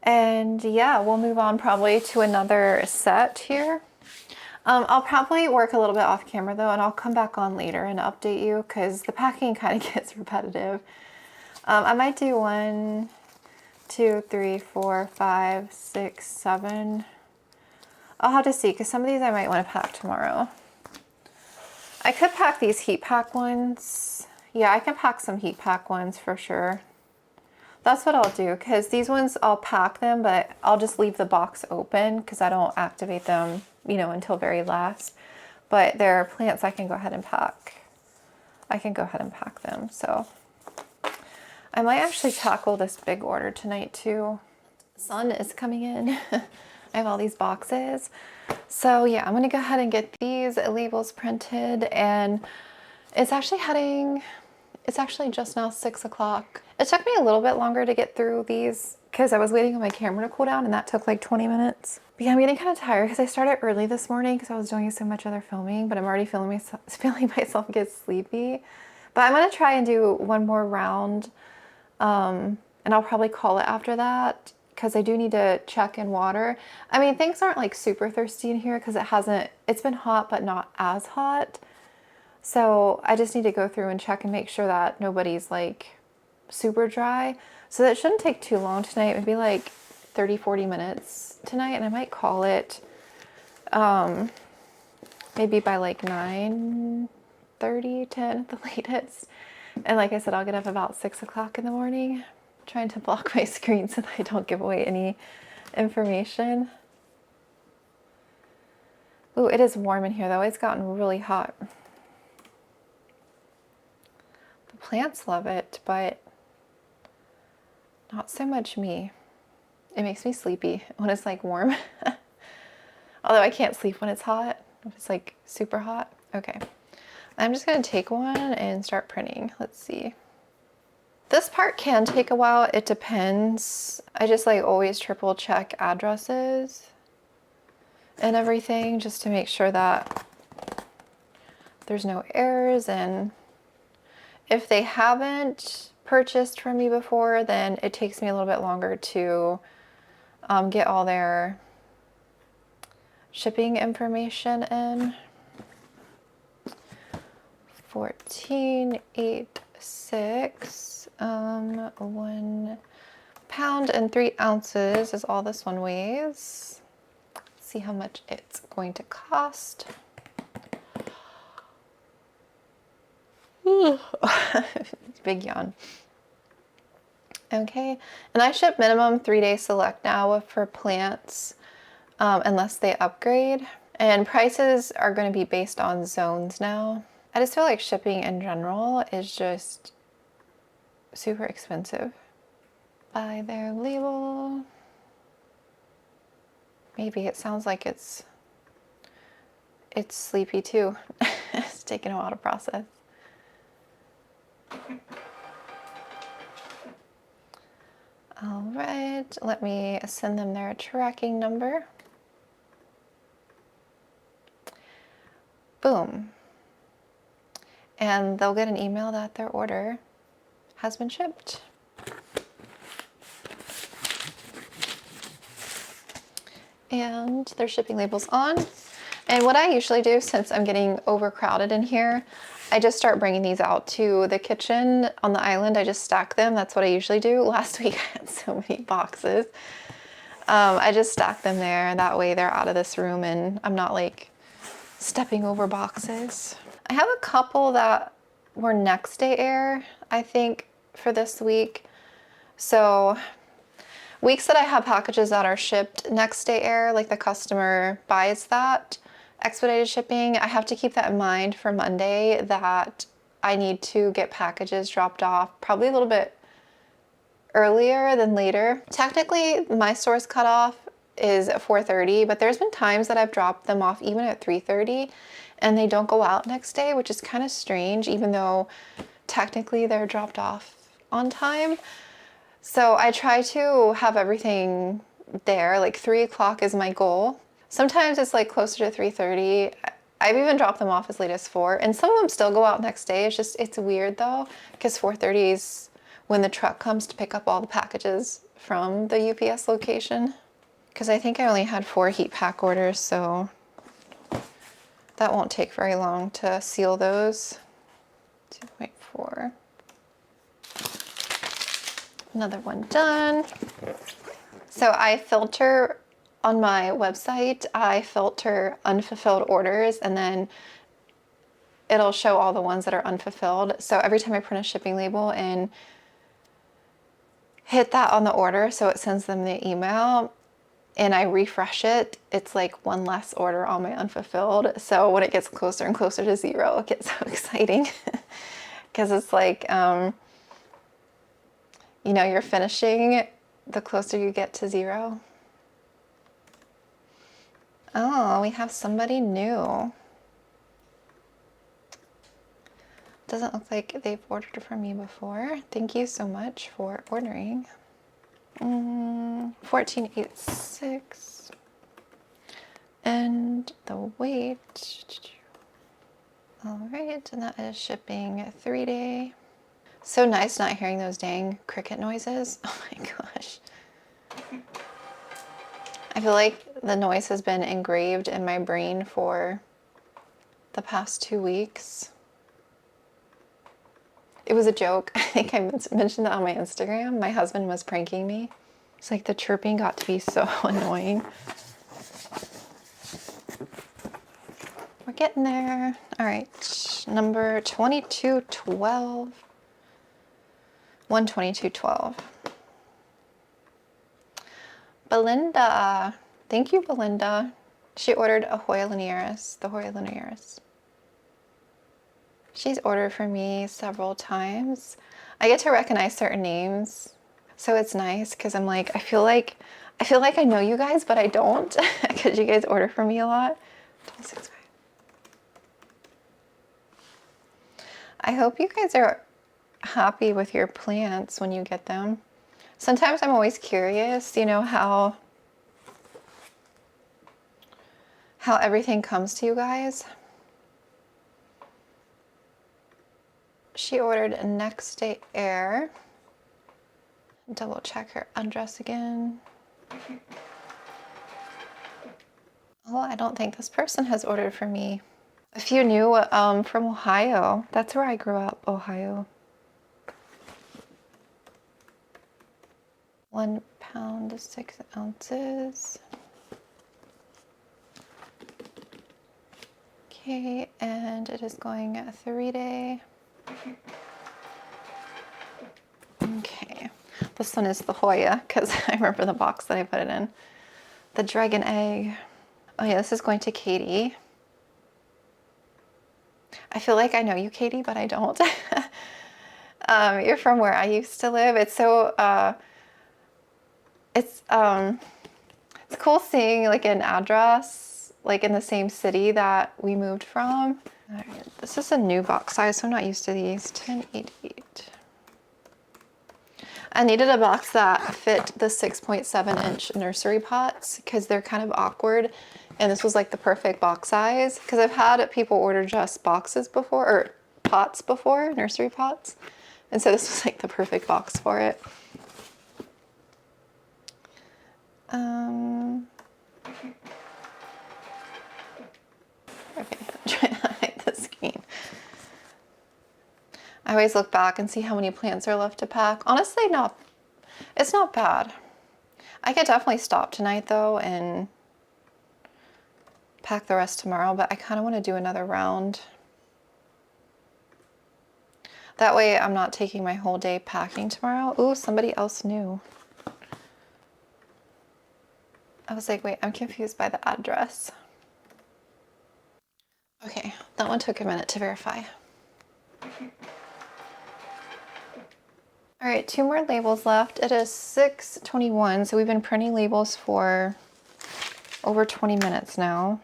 And yeah, we'll move on probably to another set here. I'll probably work a little bit off camera though, and I'll come back on later and update you because the packing kind of gets repetitive. I might do 1, 2, 3, 4, 5, 6, 7. I'll have to see because some of these I might want to pack tomorrow. I could pack these heat pack ones. Yeah, I can pack some heat pack ones for sure. That's what I'll do because these ones I'll pack them, but I'll just leave the box open because I don't activate them, you know, until very last. But they're plants I can go ahead and pack. I can go ahead and pack them. So I might actually tackle this big order tonight too. Sun is coming in. I have all these boxes. So yeah, I'm gonna go ahead and get these labels printed, and it's actually just now 6 o'clock. It took me a little bit longer to get through these because I was waiting on my camera to cool down, and that took like 20 minutes. But yeah, I'm getting kind of tired because I started early this morning because I was doing so much other filming, but I'm already feeling myself get sleepy. But I'm gonna try and do one more round, and I'll probably call it after that because I do need to check in water. I mean, things aren't like super thirsty in here because it's been hot, but not as hot. So I just need to go through and check and make sure that nobody's like super dry. So that shouldn't take too long tonight, maybe like 30, 40 minutes tonight. And I might call it maybe by like 9:30, 10 at the latest. And like I said, I'll get up about 6 o'clock in the morning, trying to block my screen so that I don't give away any information. Ooh, it is warm in here though. It's gotten really hot. The plants love it, but not so much me. It makes me sleepy when it's like warm. Although I can't sleep when it's hot, if it's like super hot. Okay, I'm just gonna take one and start printing. Let's see. This part can take a while, it depends. I just like always triple check addresses and everything just to make sure that there's no errors, and if they haven't purchased from me before, then it takes me a little bit longer to get all their shipping information in. 1486. 1 pound and 3 ounces is all this one weighs. Let's see how much it's going to cost. Big yawn. Okay, and I ship minimum 3-day select now for plants, unless they upgrade. And prices are going to be based on zones now. I just feel like shipping in general is just super expensive. Buy their label. Maybe it sounds like it's sleepy too. It's taken a while to process. All right, let me send them their tracking number. Boom. And they'll get an email that their order has been shipped. And their shipping label's on. And what I usually do, since I'm getting overcrowded in here, I just start bringing these out to the kitchen on the island. I just stack them. That's what I usually do. Last week I had so many boxes. I just stack them there. That way they're out of this room and I'm not like stepping over boxes. I have a couple that were next day air, I think, for this week. So Weeks that I have packages that are shipped next day air, like the customer buys that expedited shipping, I have to keep that in mind for Monday that I need to get packages dropped off probably a little bit earlier than later. Technically, my store's cutoff is at 4:30, but there's been times that I've dropped them off even at 3:30 and they don't go out next day, which is kind of strange, even though technically they're dropped off on time. So I try to have everything there, like 3 o'clock is my goal. Sometimes it's like closer to 3:30. I've even dropped them off as late as 4, and some of them still go out next day. It's weird though, because 4:30 is when the truck comes to pick up all the packages from the UPS location. Because I think I only had 4 heat pack orders, so that won't take very long to seal those. 2.4. Another one done. So I filter on my website, I filter unfulfilled orders, and then it'll show all the ones that are unfulfilled. So every time I print a shipping label and hit that on the order, so it sends them the email, and I refresh it, it's like one less order on my unfulfilled. So when it gets closer and closer to 0, it gets so exciting because it's like, you know, you're finishing the closer you get to 0. Oh, we have somebody new. Doesn't look like they've ordered from me before. Thank you so much for ordering. 1486. And the weight. All right, and that is shipping 3-day. So nice not hearing those dang cricket noises. Oh my gosh. I feel like the noise has been engraved in my brain for the past 2 weeks. It was a joke. I think I mentioned that on my Instagram. My husband was pranking me. It's like the chirping got to be so annoying. We're getting there. All right, number 2212. 12212. Belinda. Thank you, Belinda. She ordered a Hoya linearis, the Hoya linearis. She's ordered for me several times. I get to recognize certain names, so it's nice because I'm like, I feel like I know you guys, but I don't because you guys order for me a lot. 26. I hope you guys are happy with your plants when you get them. Sometimes I'm always curious, you know, how everything comes to you guys. She ordered a next day air. Double check her address again. Oh, I don't think this person has ordered for me. A few new from Ohio. That's where I grew up, Ohio. 1 pound, 6 ounces. Okay, and it is going 3-day. Okay, this one is the Hoya because I remember the box that I put it in. The dragon egg. Oh yeah, this is going to Katie. I feel like I know you, Katie, but I don't. You're from where I used to live. It's so it's cool seeing like an address like in the same city that we moved from. All right, this is a new box size, so I'm not used to these. 1088. I needed a box that fit the 6.7-inch nursery pots because they're kind of awkward, and this was like the perfect box size because I've had people order just boxes before, or pots before, nursery pots, and so this was like the perfect box for it. Okay, I'm trying to hide the screen. I always look back and see how many plants are left to pack. Honestly, it's not bad. I could definitely stop tonight though and pack the rest tomorrow, but I kind of want to do another round. That way I'm not taking my whole day packing tomorrow. Ooh, somebody else new. I was like, wait, I'm confused by the address. Okay, that one took a minute to verify. All right, 2 more labels left. It is 6:21, so we've been printing labels for over 20 minutes now.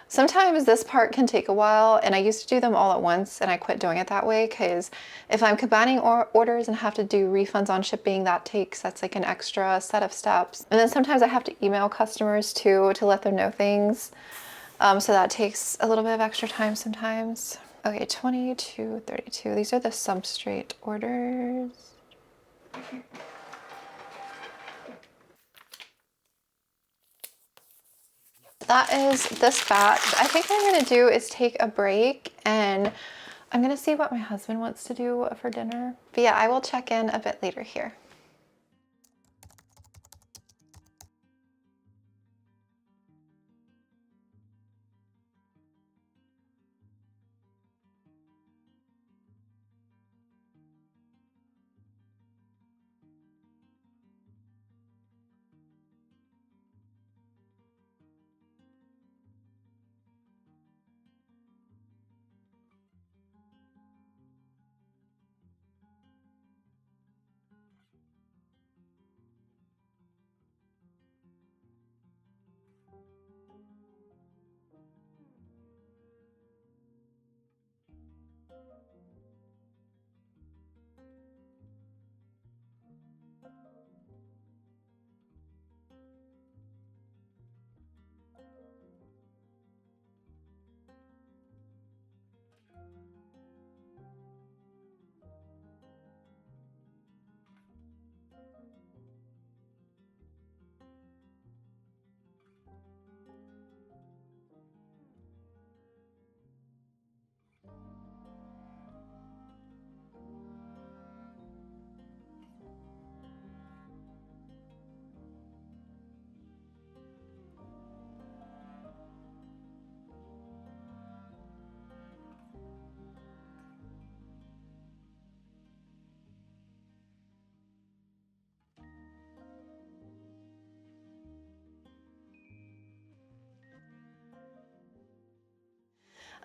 Sometimes this part can take a while, and I used to do them all at once, and I quit doing it that way because if I'm combining orders and have to do refunds on shipping, that's like an extra set of steps. And then sometimes I have to email customers too to let them know things. So that takes a little bit of extra time sometimes. Okay, 22, 32. These are the substrate orders. That is this batch. I think what I'm gonna do is take a break and I'm gonna see what my husband wants to do for dinner. But yeah, I will check in a bit later here.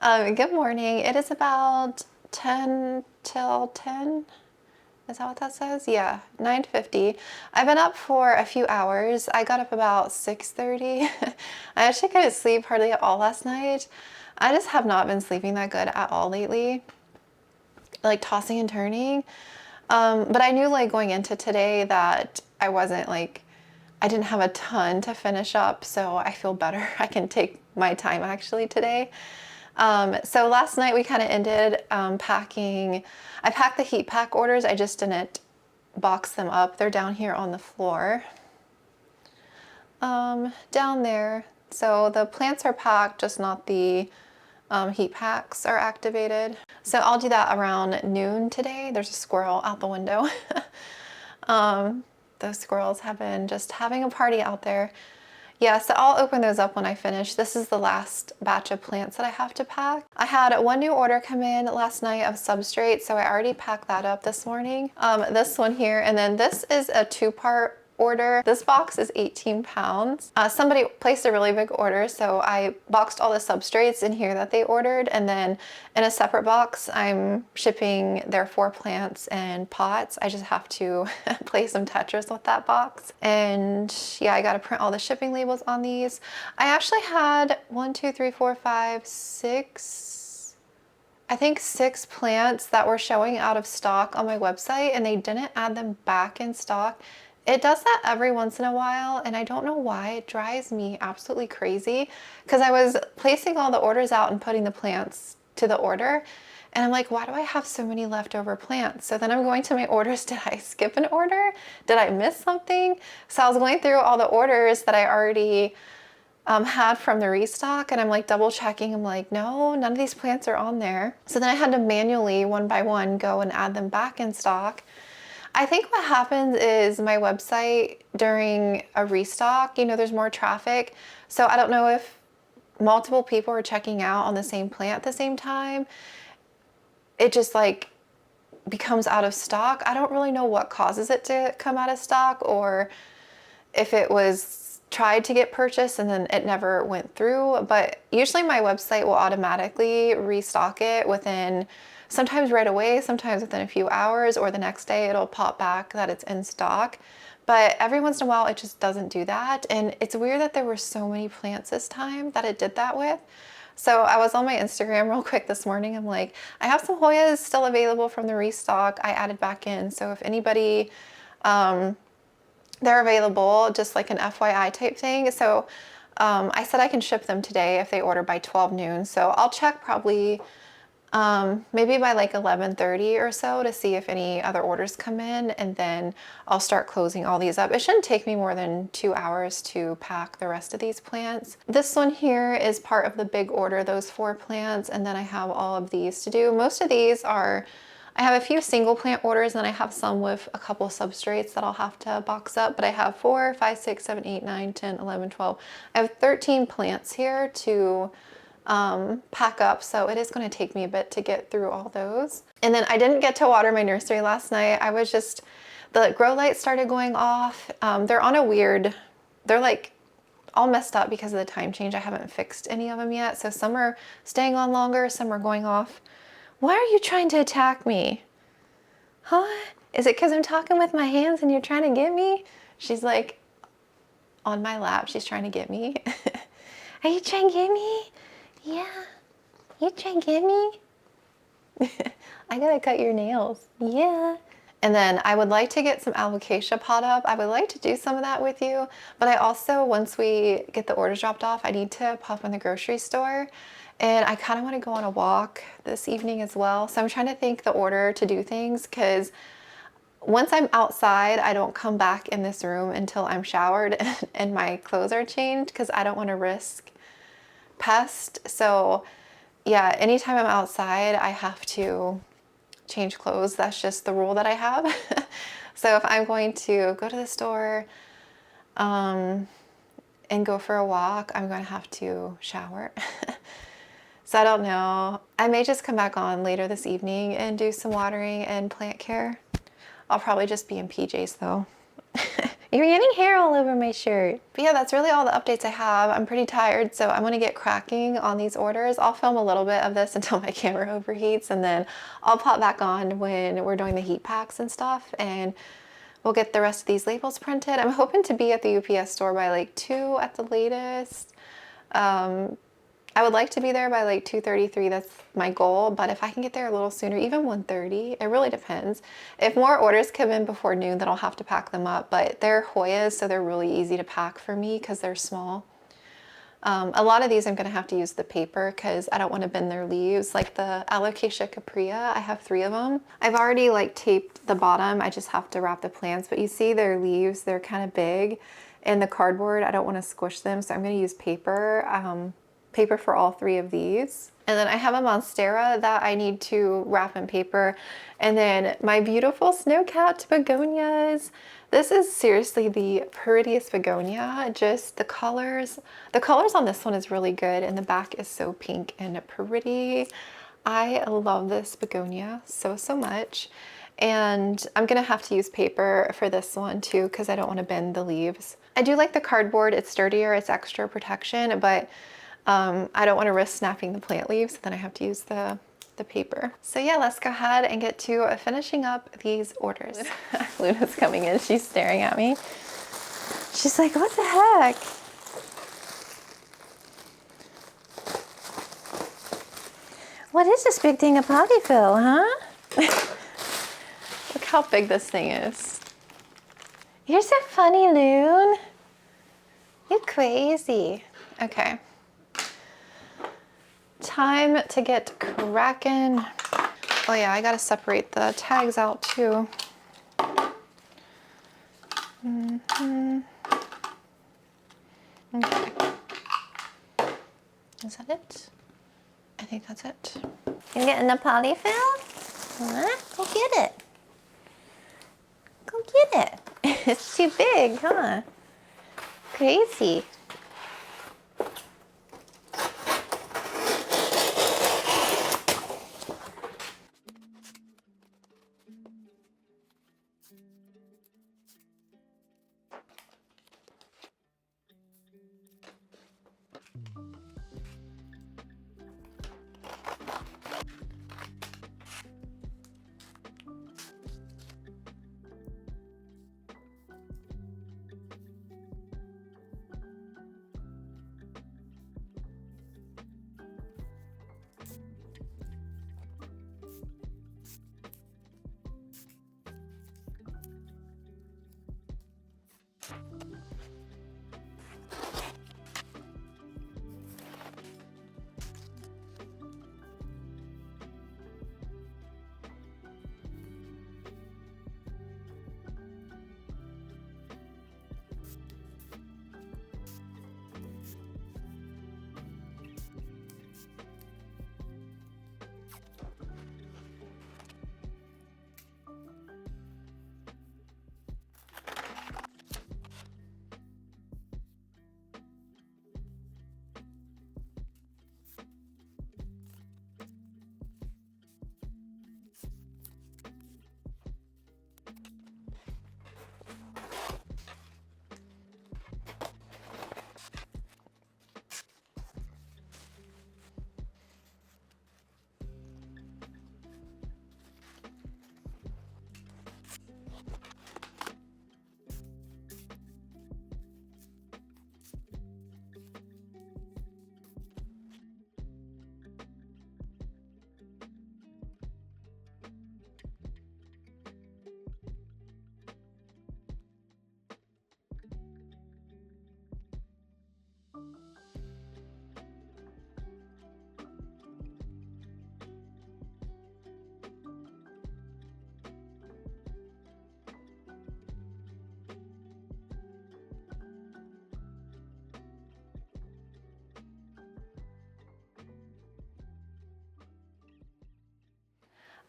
Good morning. It is about 10 till 10. Is that what that says? Yeah, 9:50. I've been up for a few hours. I got up about 6:30. I actually couldn't sleep hardly at all last night. I just have not been sleeping that good at all lately, like tossing and turning. But I knew like going into today that I didn't have a ton to finish up, so I feel better. I can take my time actually today. So last night we kind of ended packing. I packed the heat pack orders. I just didn't box them up. They're down here on the floor. Down there. So the plants are packed, just not the heat packs are activated. So I'll do that around noon today. There's a squirrel out the window. Those squirrels have been just having a party out there. Yeah, so I'll open those up when I finish. This is the last batch of plants that I have to pack. I had one new order come in last night of substrate, so I already packed that up this morning. This one here, and then this is a 2-part order. This box is 18 pounds. Somebody placed a really big order, so I boxed all the substrates in here that they ordered, and then in a separate box, I'm shipping their 4 plants and pots. I just have to play some Tetris with that box. And yeah, I got to print all the shipping labels on these. I actually had 1, 2, 3, 4, 5, 6, I think 6 plants that were showing out of stock on my website, and they didn't add them back in stock. It does that every once in a while, and I don't know why. It drives me absolutely crazy because I was placing all the orders out and putting the plants to the order, and I'm like, why do I have so many leftover plants? So then I'm going to my orders. Did I skip an order? Did I miss something? So I was going through all the orders that I already had from the restock, and I'm like double checking. I'm like, no, none of these plants are on there. So then I had to manually, one by one, go and add them back in stock. I think what happens is my website during a restock, you know, there's more traffic. So I don't know if multiple people are checking out on the same plant at the same time. It just like becomes out of stock. I don't really know what causes it to come out of stock, or if it was tried to get purchased and then it never went through. But usually my website will automatically restock it within, sometimes right away, sometimes within a few hours, or the next day it'll pop back that it's in stock. But every once in a while it just doesn't do that. And it's weird that there were so many plants this time that it did that with. So I was on my Instagram real quick this morning. I'm like, I have some Hoyas still available from the restock. I added back in. So if anybody, they're available, just like an FYI type thing. So I said I can ship them today if they order by 12 noon. So I'll check probably maybe by like 11:30 or so to see if any other orders come in, and then I'll start closing all these up. It shouldn't take me more than 2 hours to pack the rest of these plants. This one here is part of the big order, those 4 plants, and then I have all of these to do. Most of these are, I have a few single plant orders, and I have some with a couple substrates that I'll have to box up, but I have 4, 5, 6, 7, 8, 9, 10, 11, 12. I have 13 plants here to pack up, so it is going to take me a bit to get through all those. And then I didn't get to water my nursery last night. I was just, the grow lights started going off. They're on a weird, they're like all messed up because of the time change. I haven't fixed any of them yet, so some are staying on longer, some are going off. Why are you trying to attack me? Huh? Is it because I'm talking with my hands and you're trying to get me? She's like on my lap, she's trying to get me. Are you trying to get me? Yeah. You trying to get me? I gotta cut your nails. Yeah. And then I would like to get some alocasia pot up. I would like to do some of that with you, but I also, once we get the orders dropped off, I need to pop in the grocery store, and I kind of want to go on a walk this evening as well. So I'm trying to think the order to do things, because once I'm outside, I don't come back in this room until I'm showered and my clothes are changed, because I don't want to risk pest. So yeah, anytime I'm outside, I have to change clothes. That's just the rule that I have. So if I'm going to go to the store and go for a walk, I'm going to have to shower. So I don't know. I may just come back on later this evening and do some watering and plant care. I'll probably just be in PJs though. You're getting hair all over my shirt. But yeah, that's really all the updates I have. I'm pretty tired, so I'm gonna get cracking on these orders. I'll film a little bit of this until my camera overheats, and then I'll pop back on when we're doing the heat packs and stuff, and we'll get the rest of these labels printed. I'm hoping to be at the UPS store by like 2 at the latest. I would like to be there by like 2:33, that's my goal, but if I can get there a little sooner, even 1:30, it really depends. If more orders come in before noon, then I'll have to pack them up, but they're Hoyas, so they're really easy to pack for me because they're small. A lot of these I'm gonna have to use the paper because I don't want to bend their leaves. Like the Alocasia Capria, I have 3 of them. I've already like taped the bottom, I just have to wrap the plants, but you see their leaves, they're kind of big, and the cardboard, I don't want to squish them, so I'm gonna use paper. Paper for all 3 of these. And then I have a monstera that I need to wrap in paper. And then my beautiful snow-capped begonias. This is seriously the prettiest begonia. Just the colors on this one is really good, and the back is so pink and pretty. I love this begonia so much. And I'm gonna have to use paper for this one too, because I don't want to bend the leaves. I do like the cardboard, it's sturdier, it's extra protection, but I don't want to risk snapping the plant leaves, so then I have to use the paper. So yeah, let's go ahead and get to finishing up these orders. Luna's coming in, she's staring at me. She's like, what the heck? What is this big thing of polyfill, huh? Look how big this thing is. You're so funny, Loon. You're crazy. Okay. Time to get cracking. Oh yeah, I gotta separate the tags out too. Okay. Is that it? I think that's it. You getting the polyfill? Huh? Go get it. Go get it. It's too big, huh? Crazy.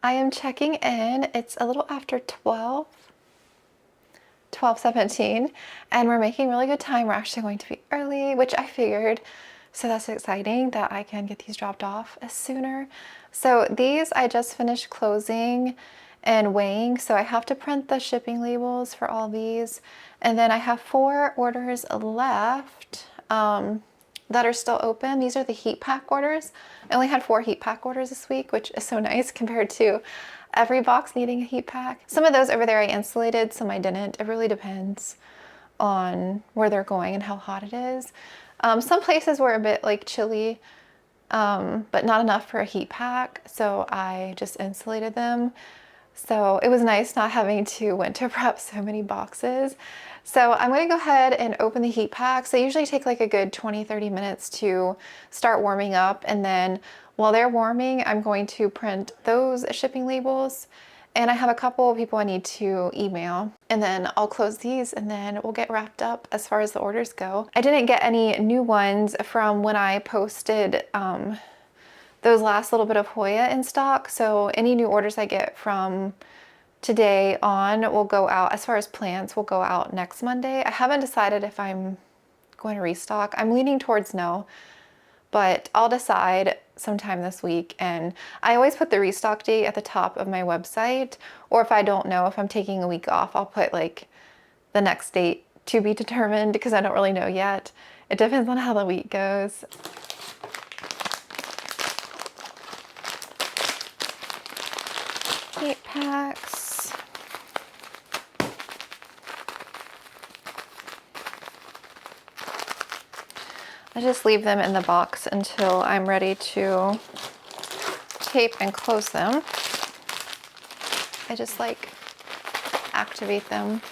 I am checking in. It's a little after 12:17, and we're making really good time. We're actually going to be early, which I figured. So that's exciting that I can get these dropped off sooner. So these I just finished closing and weighing. So I have to print the shipping labels for all these. And then I have 4 orders left that are still open. These are the heat pack orders. I only had 4 heat pack orders this week, which is so nice compared to every box needing a heat pack. Some of those over there I insulated, some I didn't. It really depends on where they're going and how hot it is. Some places were a bit like chilly, but not enough for a heat pack, so I just insulated them. So it was nice not having to winter prep so many boxes. So I'm going to go ahead and open the heat packs. They usually take like a good 20-30 minutes to start warming up, and then while they're warming, I'm going to print those shipping labels. And I have a couple of people I need to email, and then I'll close these and then we'll get wrapped up as far as the orders go. I didn't get any new ones from when I posted those last little bit of Hoya in stock. So any new orders I get from today on will go out, as far as plants, will go out next Monday. I haven't decided if I'm going to restock. I'm leaning towards no, but I'll decide sometime this week. And I always put the restock date at the top of my website, or if I don't know if I'm taking a week off, I'll put like the next date to be determined, because I don't really know yet. It depends on how the week goes. Heat packs. I just leave them in the box until I'm ready to tape and close them. I just like activate them.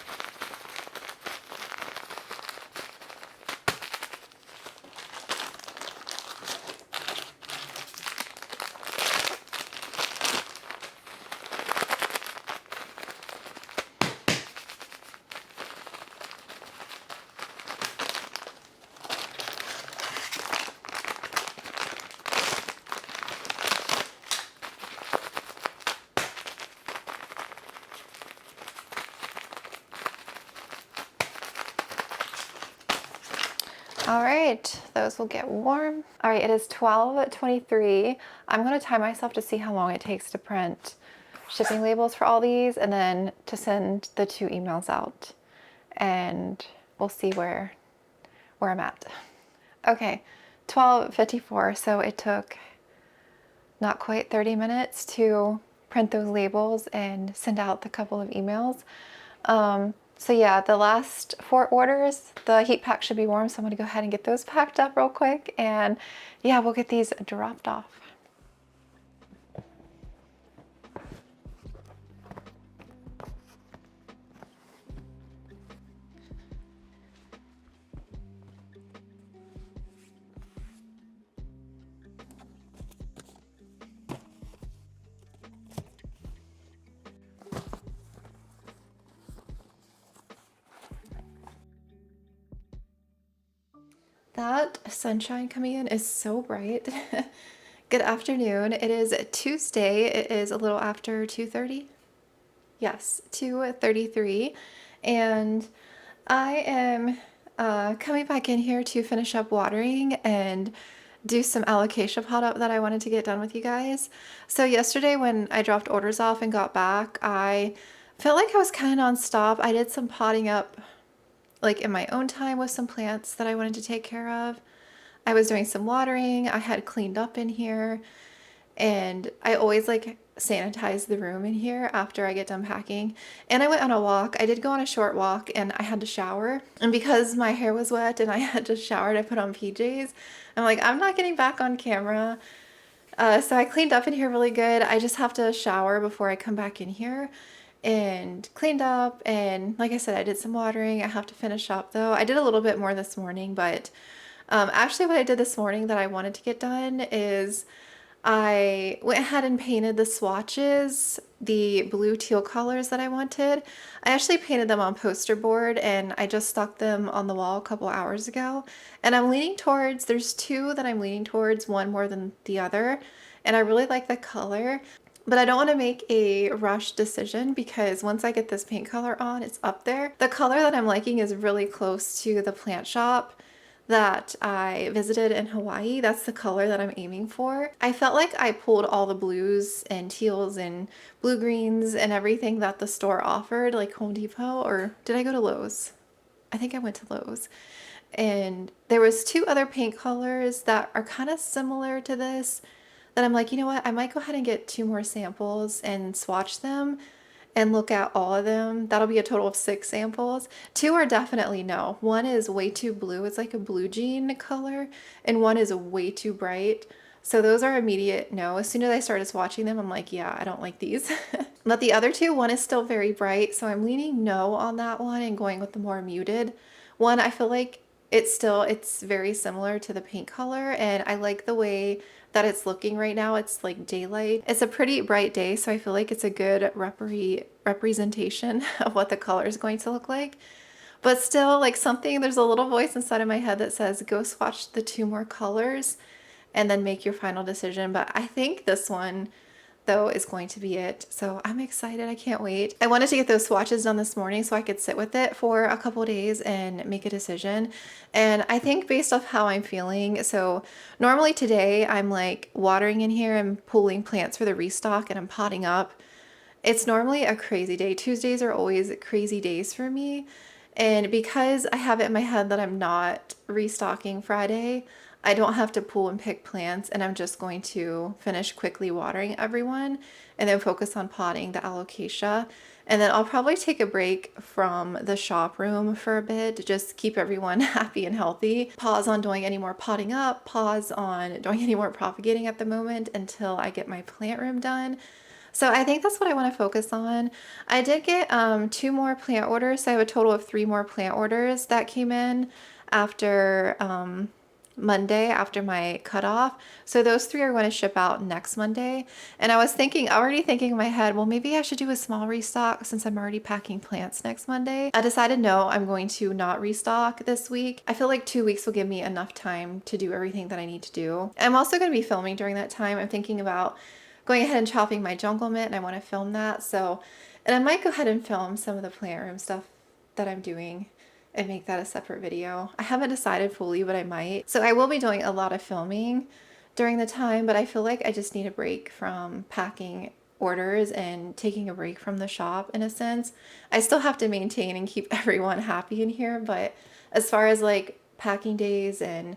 All right, those will get warm. All right, it is 12:23. I'm gonna time myself to see how long it takes to print shipping labels for all these and then to send the 2 emails out, and we'll see where I'm at. Okay, 12:54, so it took not quite 30 minutes to print those labels and send out the couple of emails. So yeah, the last 4 orders, the heat pack should be warm, so I'm gonna go ahead and get those packed up real quick, and yeah, we'll get these dropped off. That sunshine coming in is so bright. Good afternoon. It is Tuesday. It is a little after 2:30. Yes, 2:33. And I am coming back in here to finish up watering and do some alocasia pot up that I wanted to get done with you guys. So yesterday when I dropped orders off and got back, I felt like I was kind of nonstop. I did some potting up like in my own time with some plants that I wanted to take care of. I was doing some watering. I had cleaned up in here, and I always like sanitize the room in here after I get done packing. And I went on a walk. I did go on a short walk and I had to shower. And because my hair was wet and I had just showered, I put on PJs. I'm like, I'm not getting back on camera. So I cleaned up in here really good. I just have to shower before I come back in here, and cleaned up. And like I said, I did some watering. I have to finish up though. I did a little bit more this morning, but actually what I did this morning that I wanted to get done is I went ahead and painted the swatches, the blue teal colors that I wanted. I actually painted them on poster board and I just stuck them on the wall a couple hours ago. And I'm leaning towards, there's 2 that I'm leaning towards, one more than the other. And I really like the color, but I don't want to make a rush decision because once I get this paint color on, it's up there. The color that I'm liking is really close to the plant shop that I visited in Hawaii. That's the color that I'm aiming for. I felt like I pulled all the blues and teals and blue greens and everything that the store offered, like Home Depot, or did I go to Lowe's? I think I went to Lowe's. And there was 2 other paint colors that are kind of similar to this that I'm like, you know what, I might go ahead and get 2 more samples and swatch them and look at all of them. That'll be a total of 6 samples. 2 are definitely no. One is way too blue. It's like a blue jean color. And one is way too bright. So those are immediate no. As soon as I started swatching them, I'm like, yeah, I don't like these. But the other 2, one is still very bright. So I'm leaning no on that one and going with the more muted one. I feel like it's very similar to the paint color, and I like the way that it's looking right now. It's like daylight. It's a pretty bright day, so I feel like it's a good representation of what the color is going to look like. But still, like there's a little voice inside of my head that says, go swatch the 2 more colors and then make your final decision. But I think this one though is going to be it. So I'm excited. I can't wait. I wanted to get those swatches done this morning so I could sit with it for a couple days and make a decision. And I think based off how I'm feeling, so normally today I'm like watering in here and pulling plants for the restock and I'm potting up. It's normally a crazy day. Tuesdays are always crazy days for me. And because I have it in my head that I'm not restocking Friday, I don't have to pull and pick plants, and I'm just going to finish quickly watering everyone and then focus on potting the alocasia. And then I'll probably take a break from the shop room for a bit to just keep everyone happy and healthy. Pause on doing any more potting up, pause on doing any more propagating at the moment until I get my plant room done. So I think that's what I want to focus on. I did get 2 more plant orders. So I have a total of 3 more plant orders that came in after Monday, after my cutoff. So those 3 are going to ship out next Monday. And I was already thinking in my head, well, maybe I should do a small restock since I'm already packing plants next Monday. I decided no, I'm going to not restock this week. I feel like 2 weeks will give me enough time to do everything that I need to do. I'm also going to be filming during that time. I'm thinking about going ahead and chopping my jungle mint, and I want to film that. So, and I might go ahead and film some of the plant room stuff that I'm doing and make that a separate video. I haven't decided fully, but I might. So I will be doing a lot of filming during the time, but I feel like I just need a break from packing orders and taking a break from the shop in a sense. I still have to maintain and keep everyone happy in here, but as far as like packing days and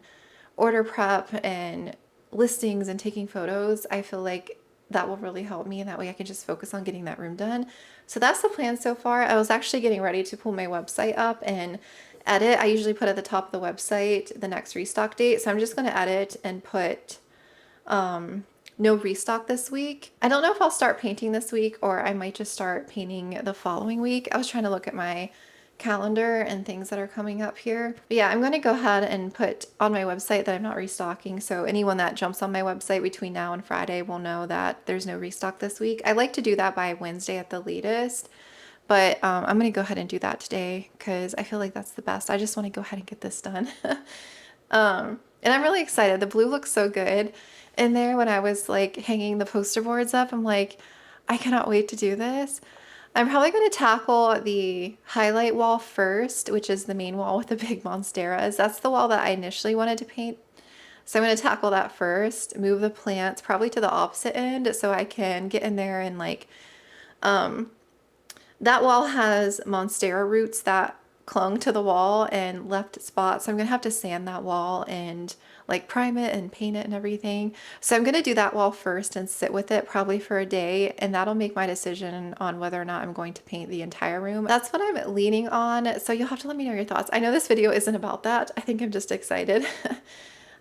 order prep and listings and taking photos, I feel like that will really help me, and that way I can just focus on getting that room done. So that's the plan so far. I was actually getting ready to pull my website up and edit. I usually put at the top of the website the next restock date, so I'm just going to edit and put no restock this week. I don't know if I'll start painting this week or I might just start painting the following week. I was trying to look at my calendar and things that are coming up here. But yeah, I'm going to go ahead and put on my website that I'm not restocking. So anyone that jumps on my website between now and Friday will know that there's no restock this week. I like to do that by Wednesday at the latest. But I'm going to go ahead and do that today because I feel like that's the best. I just want to go ahead and get this done. And I'm really excited. The blue looks so good in there. When I was like hanging the poster boards up, I'm like, I cannot wait to do this. I'm probably going to tackle the highlight wall first, which is the main wall with the big monsteras. That's the wall that I initially wanted to paint. So I'm going to tackle that first, move the plants probably to the opposite end so I can get in there and like, that wall has monstera roots that clung to the wall and left spots. So I'm going to have to sand that wall and like prime it and paint it and everything. So I'm going to do that wall first and sit with it probably for a day, and that'll make my decision on whether or not I'm going to paint the entire room. That's what I'm leaning on. So you'll have to let me know your thoughts. I know this video isn't about that. I think I'm just excited.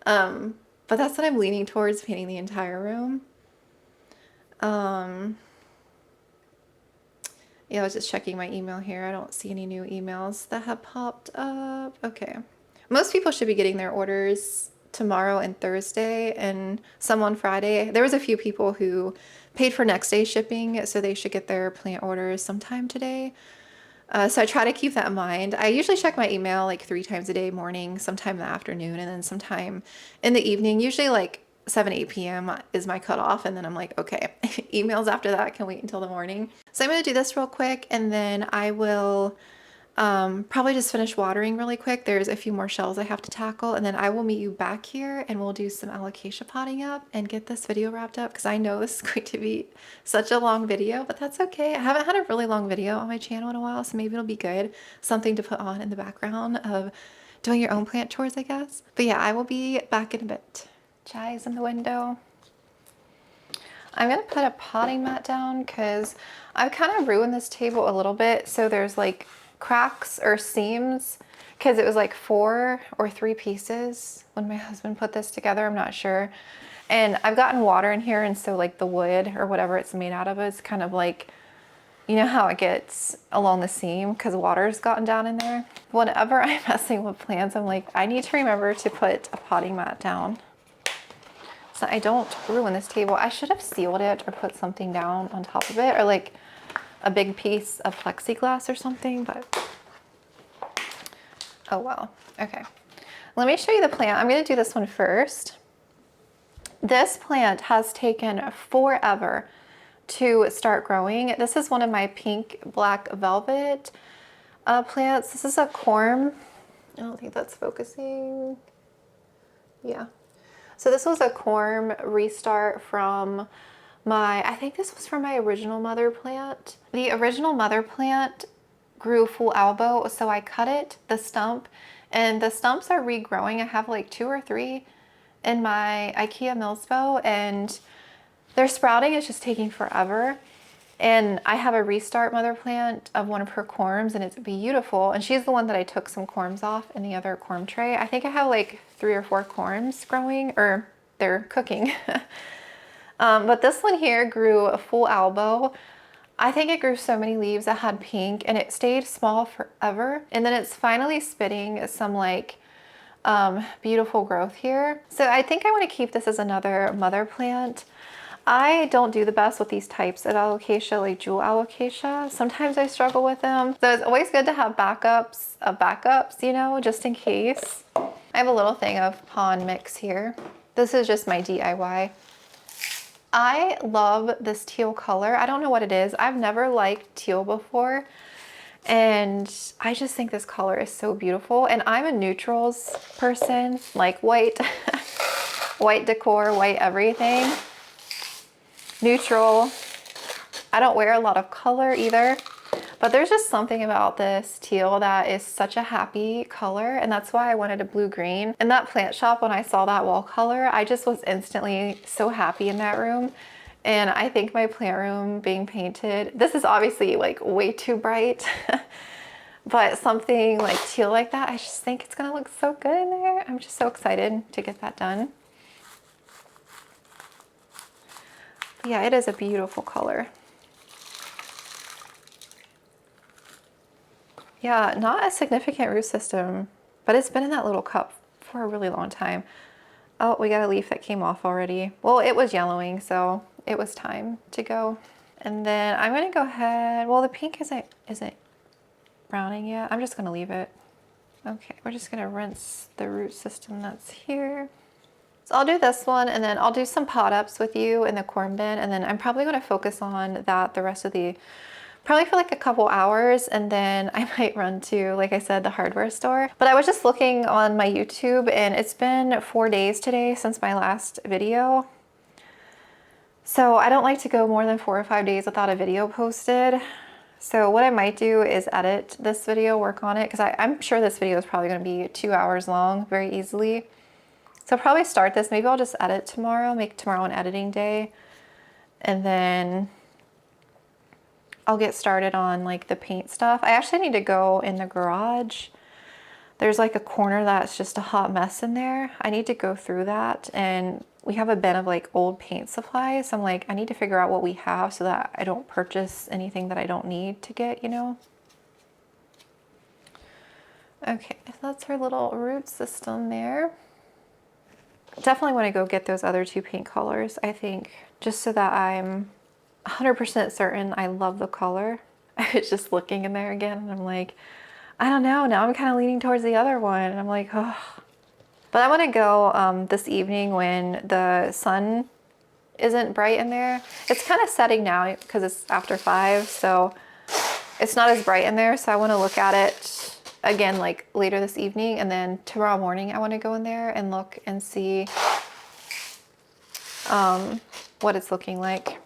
But that's what I'm leaning towards, painting the entire room. Yeah, I was just checking my email here. I don't see any new emails that have popped up. Okay. Most people should be getting their orders tomorrow and Thursday, and some on Friday. There was a few people who paid for next day shipping, so they should get their plant orders sometime today. So I try to keep that in mind. I usually check my email like 3 times a day, morning, sometime in the afternoon, and then sometime in the evening, usually like 7, 8 p.m. is my cutoff. And then I'm like, okay, emails after that can wait until the morning. So I'm going to do this real quick, and then I will probably just finish watering really quick. There's a few more shelves I have to tackle, and then I will meet you back here and we'll do some alocasia potting up and get this video wrapped up, because I know this is going to be such a long video, but that's okay. I haven't had a really long video on my channel in a while, so maybe it'll be good. Something to put on in the background of doing your own plant chores, I guess. But yeah, I will be back in a bit. Chai's in the window. I'm gonna put a potting mat down because I've kind of ruined this table a little bit. So there's like cracks or seams because it was like 4 or 3 pieces when my husband put this together. I'm not sure. And I've gotten water in here, and so like the wood or whatever it's made out of is kind of like, you know how it gets along the seam because water's gotten down in there. Whenever I'm messing with plants, I'm like, I need to remember to put a potting mat down so I don't ruin this table. I should have sealed it or put something down on top of it, or like a big piece of plexiglass or something, but oh well. Okay, let me show you the plant. I'm going to do this one first. This plant has taken forever to start growing. This is one of my pink black velvet plants. This is a corm. I don't think that's focusing. Yeah. So this was a corm restart from I think this was from my original mother plant. The original mother plant grew full elbow, so I cut it, the stump, and the stumps are regrowing. I have like 2 or 3 in my IKEA Millspo, and their sprouting is just taking forever. And I have a restart mother plant of one of her corms, and it's beautiful. And she's the one that I took some corms off in the other corm tray. I think I have like 3 or 4 corms growing, or they're cooking. But this one here grew a full elbow. I think it grew so many leaves that had pink, and it stayed small forever. And then it's finally spitting some like beautiful growth here. So I think I want to keep this as another mother plant. I don't do the best with these types of alocasia, like jewel alocasia. Sometimes I struggle with them. So it's always good to have backups of backups, you know, just in case. I have a little thing of pond mix here. This is just my DIY. I love this teal color. I don't know what it is. I've never liked teal before, and I just think this color is so beautiful. And I'm a neutrals person, like white, white decor, white everything. Neutral, I don't wear a lot of color either, but there's just something about this teal that is such a happy color, and that's why I wanted a blue-green. In that plant shop, when I saw that wall color, I just was instantly so happy in that room. And I think my plant room being painted, this is obviously like way too bright, but something like teal like that, I just think it's gonna look so good in there. I'm just so excited to get that done. But yeah, it is a beautiful color. Yeah, not a significant root system, but it's been in that little cup for a really long time. Oh, we got a leaf that came off already. Well, it was yellowing, so it was time to go. And then I'm gonna go ahead, well, the pink isn't browning yet. I'm just gonna leave it. Okay, we're just gonna rinse the root system that's here. So I'll do this one, and then I'll do some pot ups with you in the corn bin, and then I'm probably gonna focus on that the rest of the, probably for like a couple hours, and then I might run to, like I said, the hardware store. But I was just looking on my YouTube, and it's been 4 days today since my last video. So I don't like to go more than 4 or 5 days without a video posted. So what I might do is edit this video, work on it, because I'm sure this video is probably going to be 2 hours long very easily. So I'll probably start this. Maybe I'll just edit tomorrow, make tomorrow an editing day, and then I'll get started on like the paint stuff. I actually need to go in the garage. There's like a corner that's just a hot mess in there. I need to go through that, and we have a bin of like old paint supplies. So I'm like, I need to figure out what we have so that I don't purchase anything that I don't need to get, you know? Okay, that's her little root system there. Definitely want to go get those other 2 paint colors, I think, just so that I'm 100% certain I love the color. I was just looking in there again, and I'm like, I don't know, now I'm kind of leaning towards the other one, and I'm like, oh. But I want to go this evening when the sun isn't bright in there. It's kind of setting now because it's after 5, so it's not as bright in there. So I want to look at it again like later this evening, and then tomorrow morning I want to go in there and look and see what it's looking like.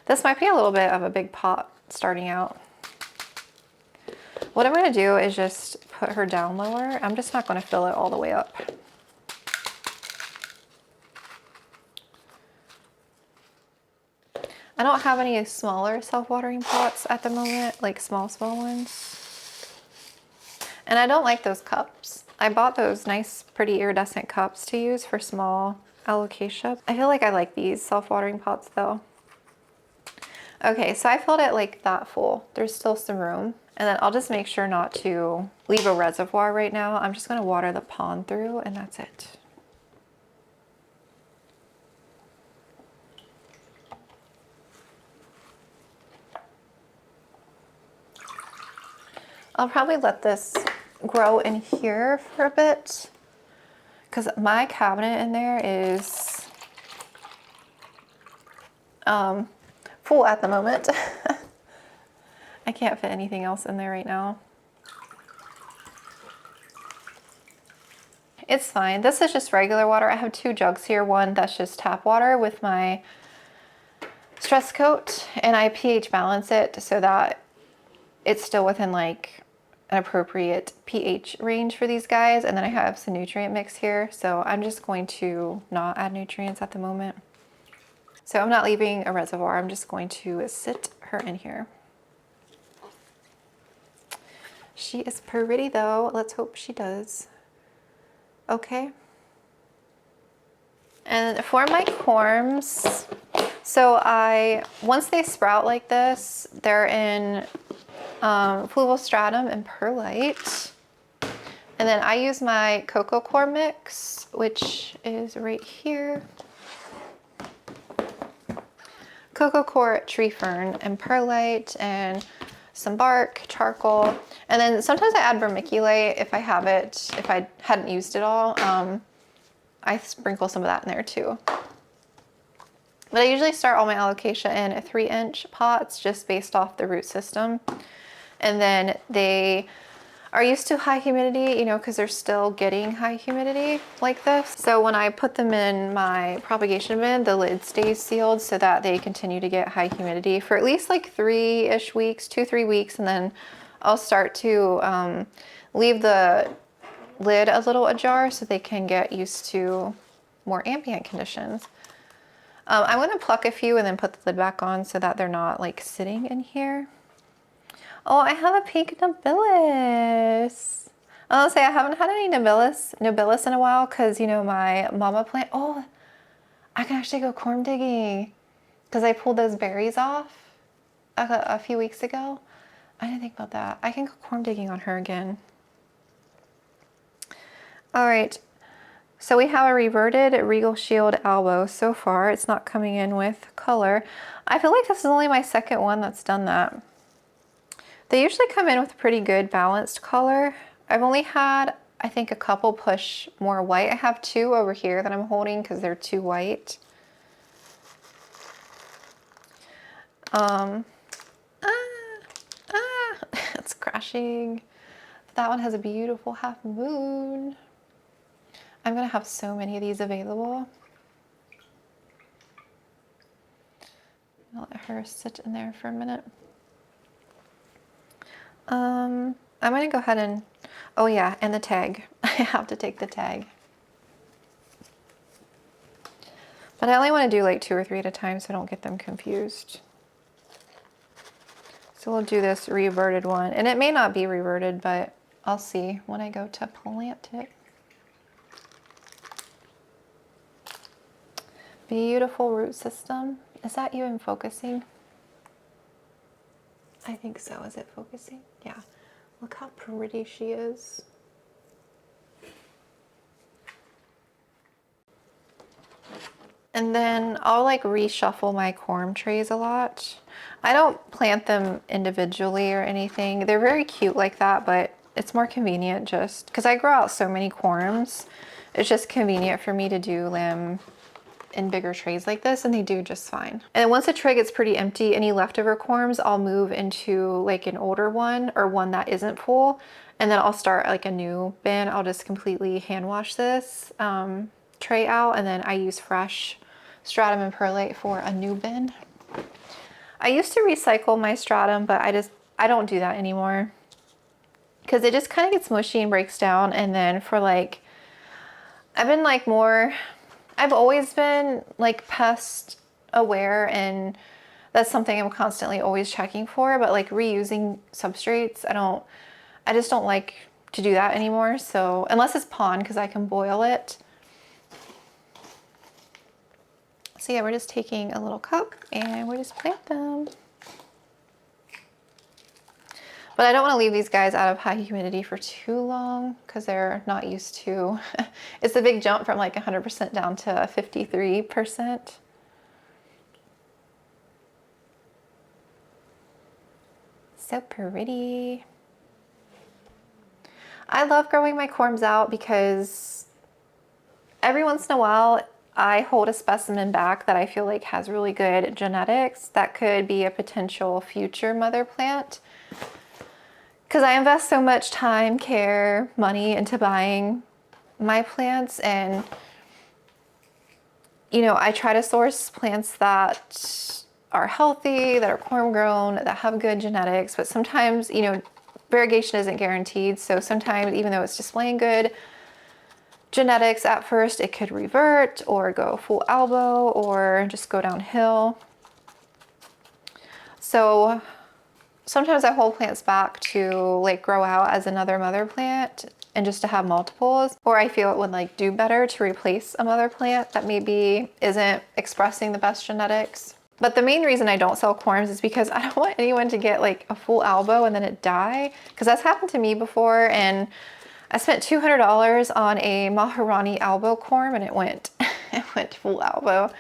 This might be a little bit of a big pot starting out. What I'm going to do is just put her down lower. I'm just not going to fill it all the way up. I don't have any smaller self-watering pots at the moment, like small ones. And I don't like those cups. I bought those nice, pretty iridescent cups to use for small alocasia. I feel like I like these self-watering pots though. Okay, so I filled it like that full. There's still some room. And then I'll just make sure not to leave a reservoir right now. I'm just gonna water the pond through, and that's it. I'll probably let this grow in here for a bit, because my cabinet in there is full at the moment. I can't fit anything else in there right now. It's fine. This is just regular water. I have 2 jugs here. One that's just tap water with my stress coat, and I pH balance it so that it's still within like an appropriate pH range for these guys. And then I have some nutrient mix here, so I'm just going to not add nutrients at the moment. So I'm not leaving a reservoir. I'm just going to sit her in here. She is pretty though. Let's hope she does. Okay. And for my corms, so once they sprout like this, they're in fluvostratum and perlite. And then I use my cocoa core mix, which is right here. Cocoa core, tree fern, and perlite, and some bark, charcoal. And then sometimes I add vermiculite if I have it, if I hadn't used it all. I sprinkle some of that in there too. But I usually start all my alocasia in a 3-inch pots just based off the root system. And then are used to high humidity, you know, because they're still getting high humidity like this. So when I put them in my propagation bin, the lid stays sealed so that they continue to get high humidity for at least like 3-ish weeks, 2-3 weeks, and then I'll start to leave the lid a little ajar so they can get used to more ambient conditions. I'm gonna pluck a few and then put the lid back on so that they're not like sitting in here. Oh, I have a pink nobilis. I'll say I haven't had any nobilis in a while because, you know, my mama plant. Oh, I can actually go corm digging because I pulled those berries off a few weeks ago. I didn't think about that. I can go corm digging on her again. All right. So we have a reverted Regal Shield elbow so far. It's not coming in with color. I feel like this is only my second one that's done that. They usually come in with a pretty good balanced color. I've only had, I think, a couple push more white. I have 2 over here that I'm holding because they're too white. It's crashing. That one has a beautiful half moon. I'm gonna have so many of these available. I'll let her sit in there for a minute. I'm gonna go ahead and, oh yeah, and the tag. I have to take the tag. But I only want to do like 2 or 3 at a time so I don't get them confused. So we'll do this reverted one. And it may not be reverted, but I'll see when I go to plant it. Beautiful root system. Is that even focusing? I think so. Is it focusing? Yeah. Look how pretty she is. And then I'll like reshuffle my corm trays a lot. I don't plant them individually or anything. They're very cute like that, but it's more convenient just because I grow out so many corms. It's just convenient for me to do them in bigger trays like this, and they do just fine. And once a tray gets pretty empty, any leftover corms, I'll move into like an older one or one that isn't full, and then I'll start like a new bin. I'll just completely hand wash this tray out, and then I use fresh stratum and perlite for a new bin. I used to recycle my stratum, but I don't do that anymore because it just kind of gets mushy and breaks down. And then for like, I've always been like pest aware, and that's something I'm constantly always checking for, but like reusing substrates, I just don't like to do that anymore. So unless it's pond, because I can boil it. So yeah, we're just taking a little cup and we just plant them. But I don't want to leave these guys out of high humidity for too long because they're not used to, it's a big jump from like 100% down to 53%. So pretty. I love growing my corms out because every once in a while I hold a specimen back that I feel like has really good genetics that could be a potential future mother plant. Because I invest so much time, care, money into buying my plants, and you know, I try to source plants that are healthy, that are corm grown, that have good genetics, but sometimes, you know, variegation isn't guaranteed. So sometimes, even though it's displaying good genetics at first, it could revert or go full elbow or just go downhill. So sometimes I hold plants back to like grow out as another mother plant and just to have multiples, or I feel it would like do better to replace a mother plant that maybe isn't expressing the best genetics. But the main reason I don't sell corms is because I don't want anyone to get like a full elbow and then it die, because that's happened to me before, and I spent $200 on a Maharani elbow corm and it went full elbow.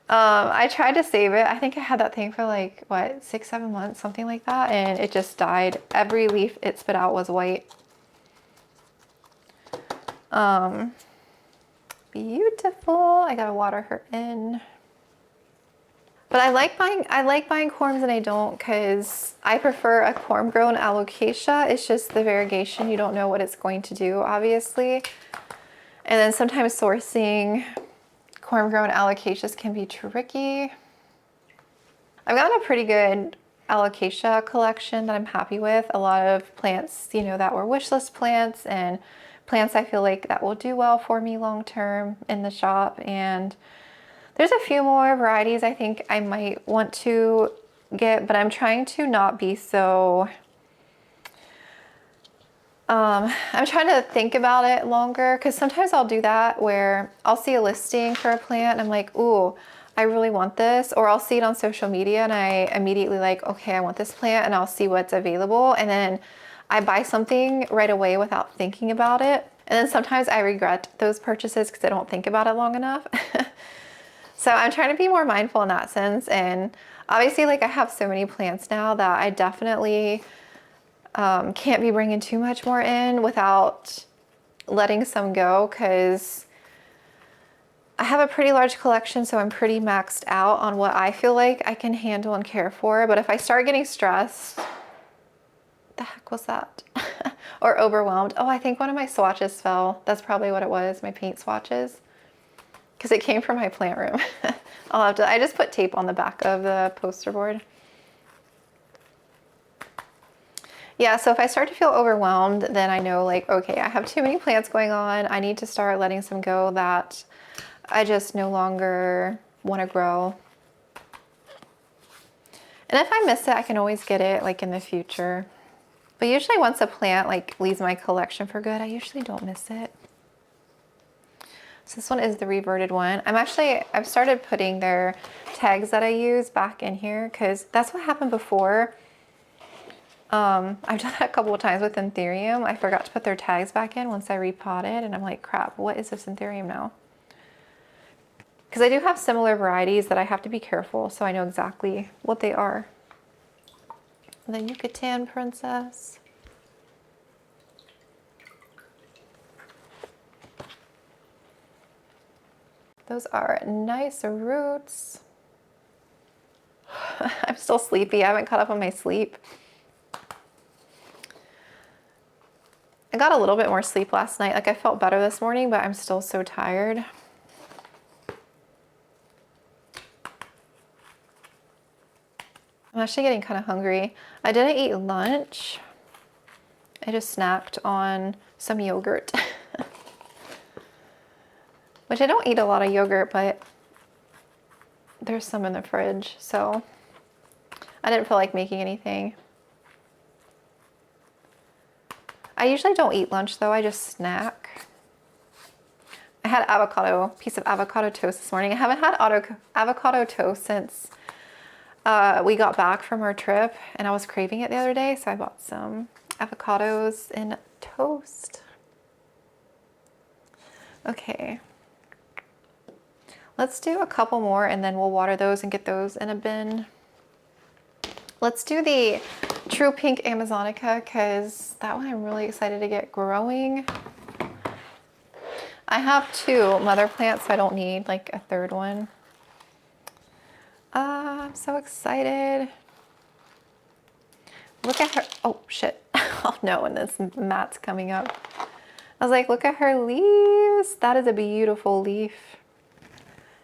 I tried to save it. I think I had that thing for like, what, 6-7 months, something like that, and it just died. Every leaf it spit out was white. Beautiful. I gotta water her in. But I like buying corms and I don't, because I prefer a corm grown alocasia. It's just the variegation. You don't know what it's going to do, obviously. And then sometimes sourcing corm grown alocasias can be tricky. I've got a pretty good alocasia collection that I'm happy with. A lot of plants, you know, that were wish list plants and plants I feel like that will do well for me long term in the shop. And there's a few more varieties I think I might want to get, but I'm trying to not be so, I'm trying to think about it longer, because sometimes I'll do that where I'll see a listing for a plant and I'm like, ooh, I really want this, or I'll see it on social media and I immediately like, okay, I want this plant, and I'll see what's available, and then I buy something right away without thinking about it. And then sometimes I regret those purchases because I don't think about it long enough. So I'm trying to be more mindful in that sense. And obviously, like, I have so many plants now that I definitely can't be bringing too much more in without letting some go, because I have a pretty large collection, so I'm pretty maxed out on what I feel like I can handle and care for. But if I start getting stressed, the heck was that? Or overwhelmed. Oh, I think one of my swatches fell. That's probably what it was, my paint swatches. Because it came from my plant room. I just put tape on the back of the poster board. Yeah, so if I start to feel overwhelmed, then I know, like, okay, I have too many plants going on. I need to start letting some go that I just no longer want to grow. And if I miss it, I can always get it like in the future. But usually once a plant like leaves my collection for good, I usually don't miss it. So this one is the reverted one. I've started putting their tags that I use back in here, because that's what happened before. I've done that a couple of times with Anthurium. I forgot to put their tags back in once I repotted, and I'm like, crap, what is this Anthurium now? Because I do have similar varieties that I have to be careful, so I know exactly what they are. And the Yucatan Princess. Those are nice roots. I'm still sleepy. I haven't caught up on my sleep. I got a little bit more sleep last night. Like, I felt better this morning, but I'm still so tired. I'm actually getting kind of hungry. I didn't eat lunch. I just snacked on some yogurt. Which I don't eat a lot of yogurt, but there's some in the fridge, so I didn't feel like making anything. I usually don't eat lunch though, I just snack. I had piece of avocado toast this morning. I haven't had avocado toast since we got back from our trip, and I was craving it the other day, so I bought some avocados in toast. Okay. Let's do a couple more and then we'll water those and get those in a bin. Let's do the True Pink Amazonica, because that one I'm really excited to get growing. I have 2 mother plants, so I don't need like a third one. I'm so excited. Look at her. Oh, shit. Oh no, and this mat's coming up. I was like, look at her leaves. That is a beautiful leaf.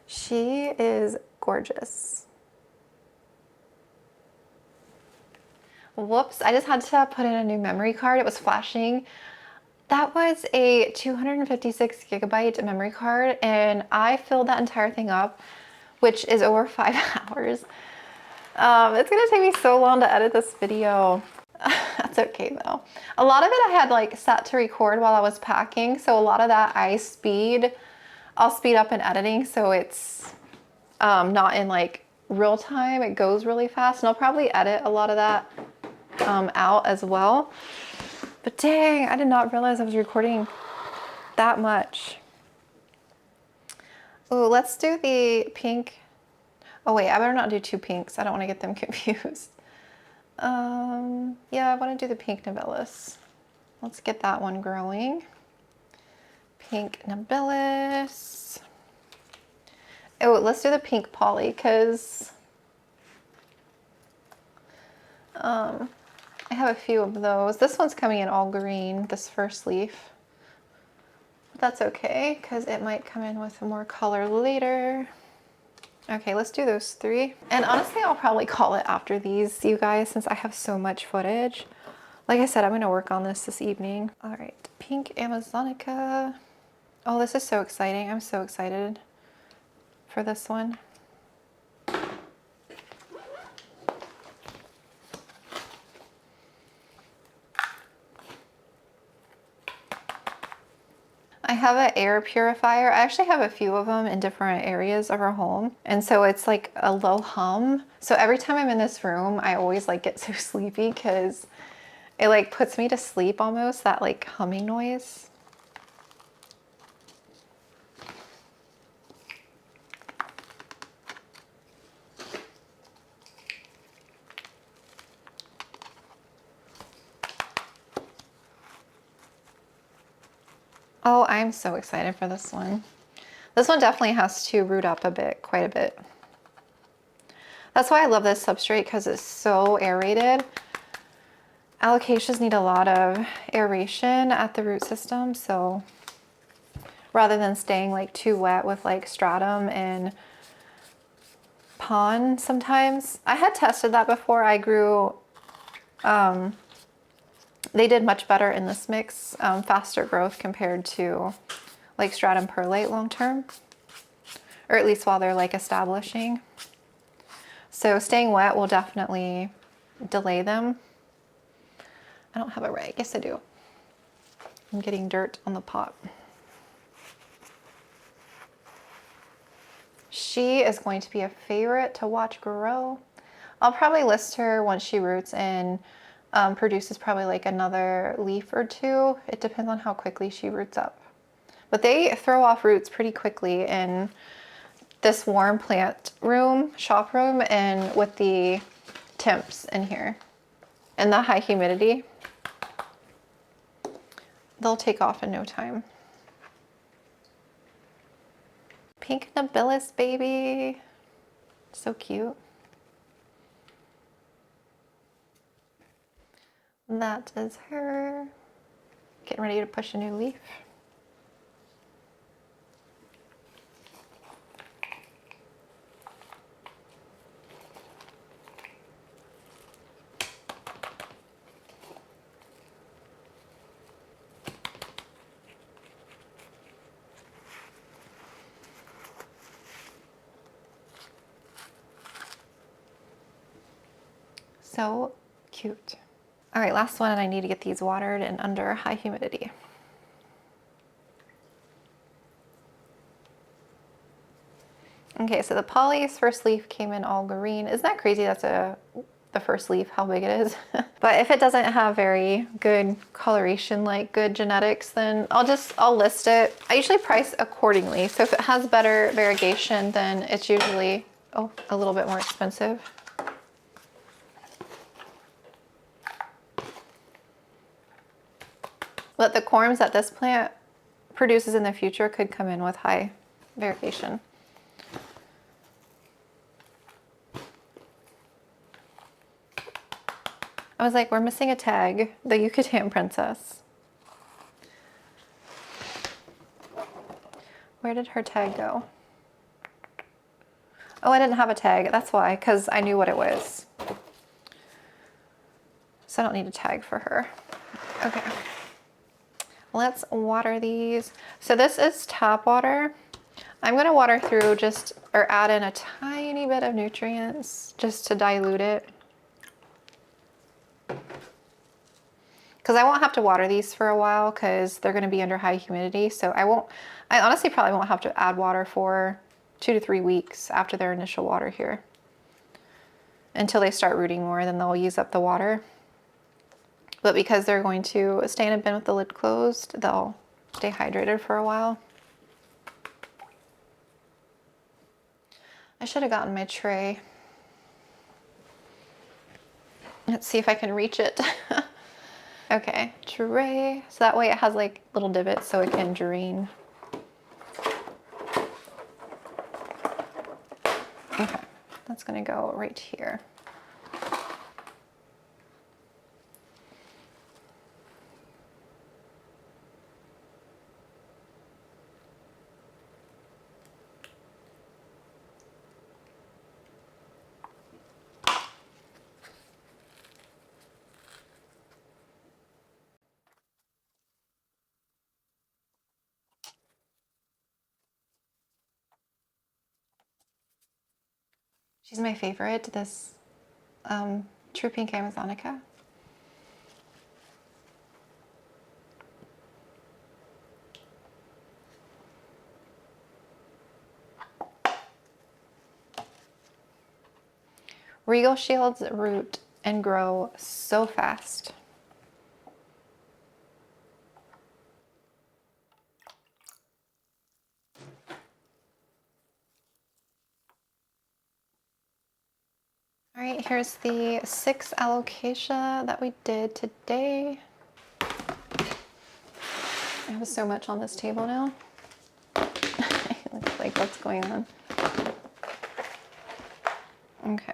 She is gorgeous. Whoops, I just had to put in a new memory card. It was flashing. That was a 256 gigabyte memory card, and I filled that entire thing up, which is over 5 hours. It's gonna take me so long to edit this video. That's okay though. A lot of it I had like set to record while I was packing, so a lot of that I'll speed up in editing, so it's not in like real time. It goes really fast, and I'll probably edit a lot of that out as well. But dang, I did not realize I was recording that much. Oh, let's do the pink. Oh wait, I better not do 2 pinks. I don't want to get them confused. Yeah, I want to do the pink Nobilis. Let's get that one growing. Pink Nobilis. Oh, let's do the pink Polly, because I have a few of those. This one's coming in all green, this first leaf. But that's okay, because it might come in with more color later. Okay, let's do those 3. And honestly, I'll probably call it after these, you guys, since I have so much footage. Like I said, I'm gonna work on this evening. All right, pink Amazonica. Oh, this is so exciting. I'm so excited for this one. I have an air purifier. I actually have a few of them in different areas of our home. And so it's like a low hum. So every time I'm in this room, I always like get so sleepy because it like puts me to sleep almost, that like humming noise. Oh, I'm so excited for this one. This one definitely has to root up a bit, quite a bit. That's why I love this substrate, because it's so aerated. Alocasias need a lot of aeration at the root system, so rather than staying like too wet with like stratum and pond sometimes. I had tested that before. I grew, they did much better in this mix, faster growth compared to like stratum perlite long term, or at least while they're like establishing. So staying wet will definitely delay them. I don't have a rag. Yes, I do. I'm getting dirt on the pot. She is going to be a favorite to watch grow. I'll probably list her once she roots and produces probably like another leaf or 2. It depends on how quickly she roots up. But they throw off roots pretty quickly in this warm plant room, shop room, and with the temps in here and the high humidity. They'll take off in no time. Pink Nobilis, baby. So cute. That is her. Getting ready to push a new leaf. So cute. All right, last one, and I need to get these watered and under high humidity. Okay, so the Polly's first leaf came in all green. Isn't that crazy? That's the first leaf, how big it is. But if it doesn't have very good coloration, like good genetics, then I'll list it. I usually price accordingly. So if it has better variegation, then it's usually, a little bit more expensive. But the corms that this plant produces in the future could come in with high variegation. I was like, we're missing a tag, the Yucatan Princess. Where did her tag go? Oh, I didn't have a tag. That's why, because I knew what it was. So I don't need a tag for her. Okay. Let's water these. So this is tap water. I'm gonna water through or add in a tiny bit of nutrients just to dilute it. Because I won't have to water these for a while because they're gonna be under high humidity. So I honestly probably won't have to add water for 2 to 3 weeks after their initial water here. Until they start rooting more, then they'll use up the water. But because they're going to stay in a bin with the lid closed, they'll stay hydrated for a while. I should have gotten my tray. Let's see if I can reach it. Okay, tray. So that way it has like little divots so it can drain. Okay, that's gonna go right here. She's my favorite, this True Pink Amazonica. Regal Shields root and grow so fast. All right, here's the 6 alocasia that we did today. I have so much on this table now. It looks like what's going on. Okay.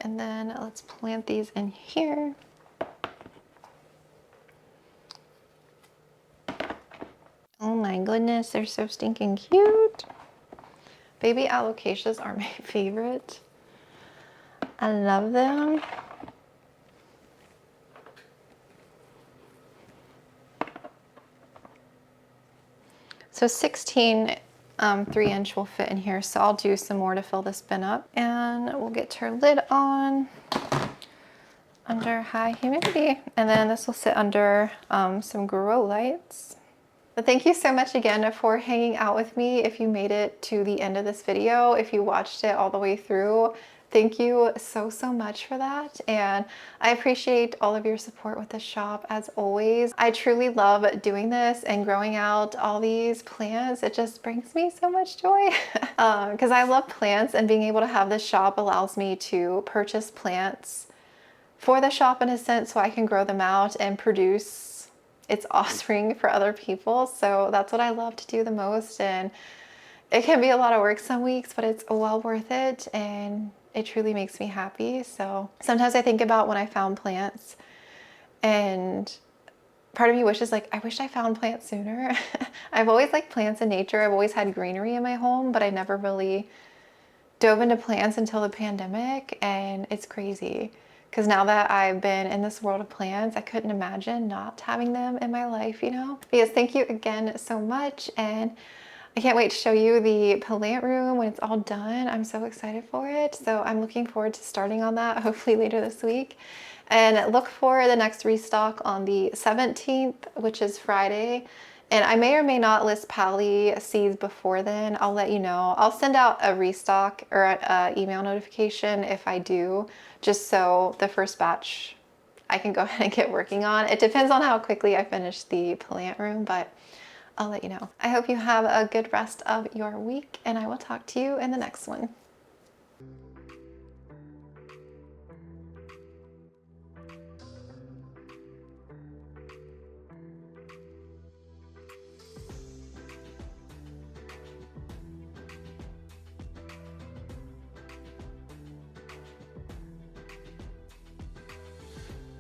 And then let's plant these in here. Oh my goodness, they're so stinking cute. Baby alocasias are my favorite. I love them. So 16 3-inch will fit in here, so I'll do some more to fill this bin up. And we'll get her lid on under high humidity. And then this will sit under some grow lights. But thank you so much again for hanging out with me. If you made it to the end of this video, if you watched it all the way through, thank you so much for that. And I appreciate all of your support with the shop as always. I truly love doing this and growing out all these plants. It just brings me so much joy because I love plants, and being able to have this shop allows me to purchase plants for the shop in a sense so I can grow them out and produce its offspring for other people. So that's what I love to do the most, and it can be a lot of work some weeks, but it's well worth it, and it truly makes me happy. So sometimes I think about when I found plants, and part of me wishes, like, I wish I found plants sooner. I've always liked plants and nature. I've always had greenery in my home, but I never really dove into plants until the pandemic, and it's crazy. Because now that I've been in this world of plants, I couldn't imagine not having them in my life, you know? But yes, thank you again so much. And I can't wait to show you the plant room when it's all done. I'm so excited for it. So I'm looking forward to starting on that, hopefully later this week. And look for the next restock on the 17th, which is Friday. And I may or may not list Pally seeds before then. I'll let you know. I'll send out a restock or an email notification if I do, just so the first batch I can go ahead and get working on. It depends on how quickly I finish the plant room, but I'll let you know. I hope you have a good rest of your week, and I will talk to you in the next one.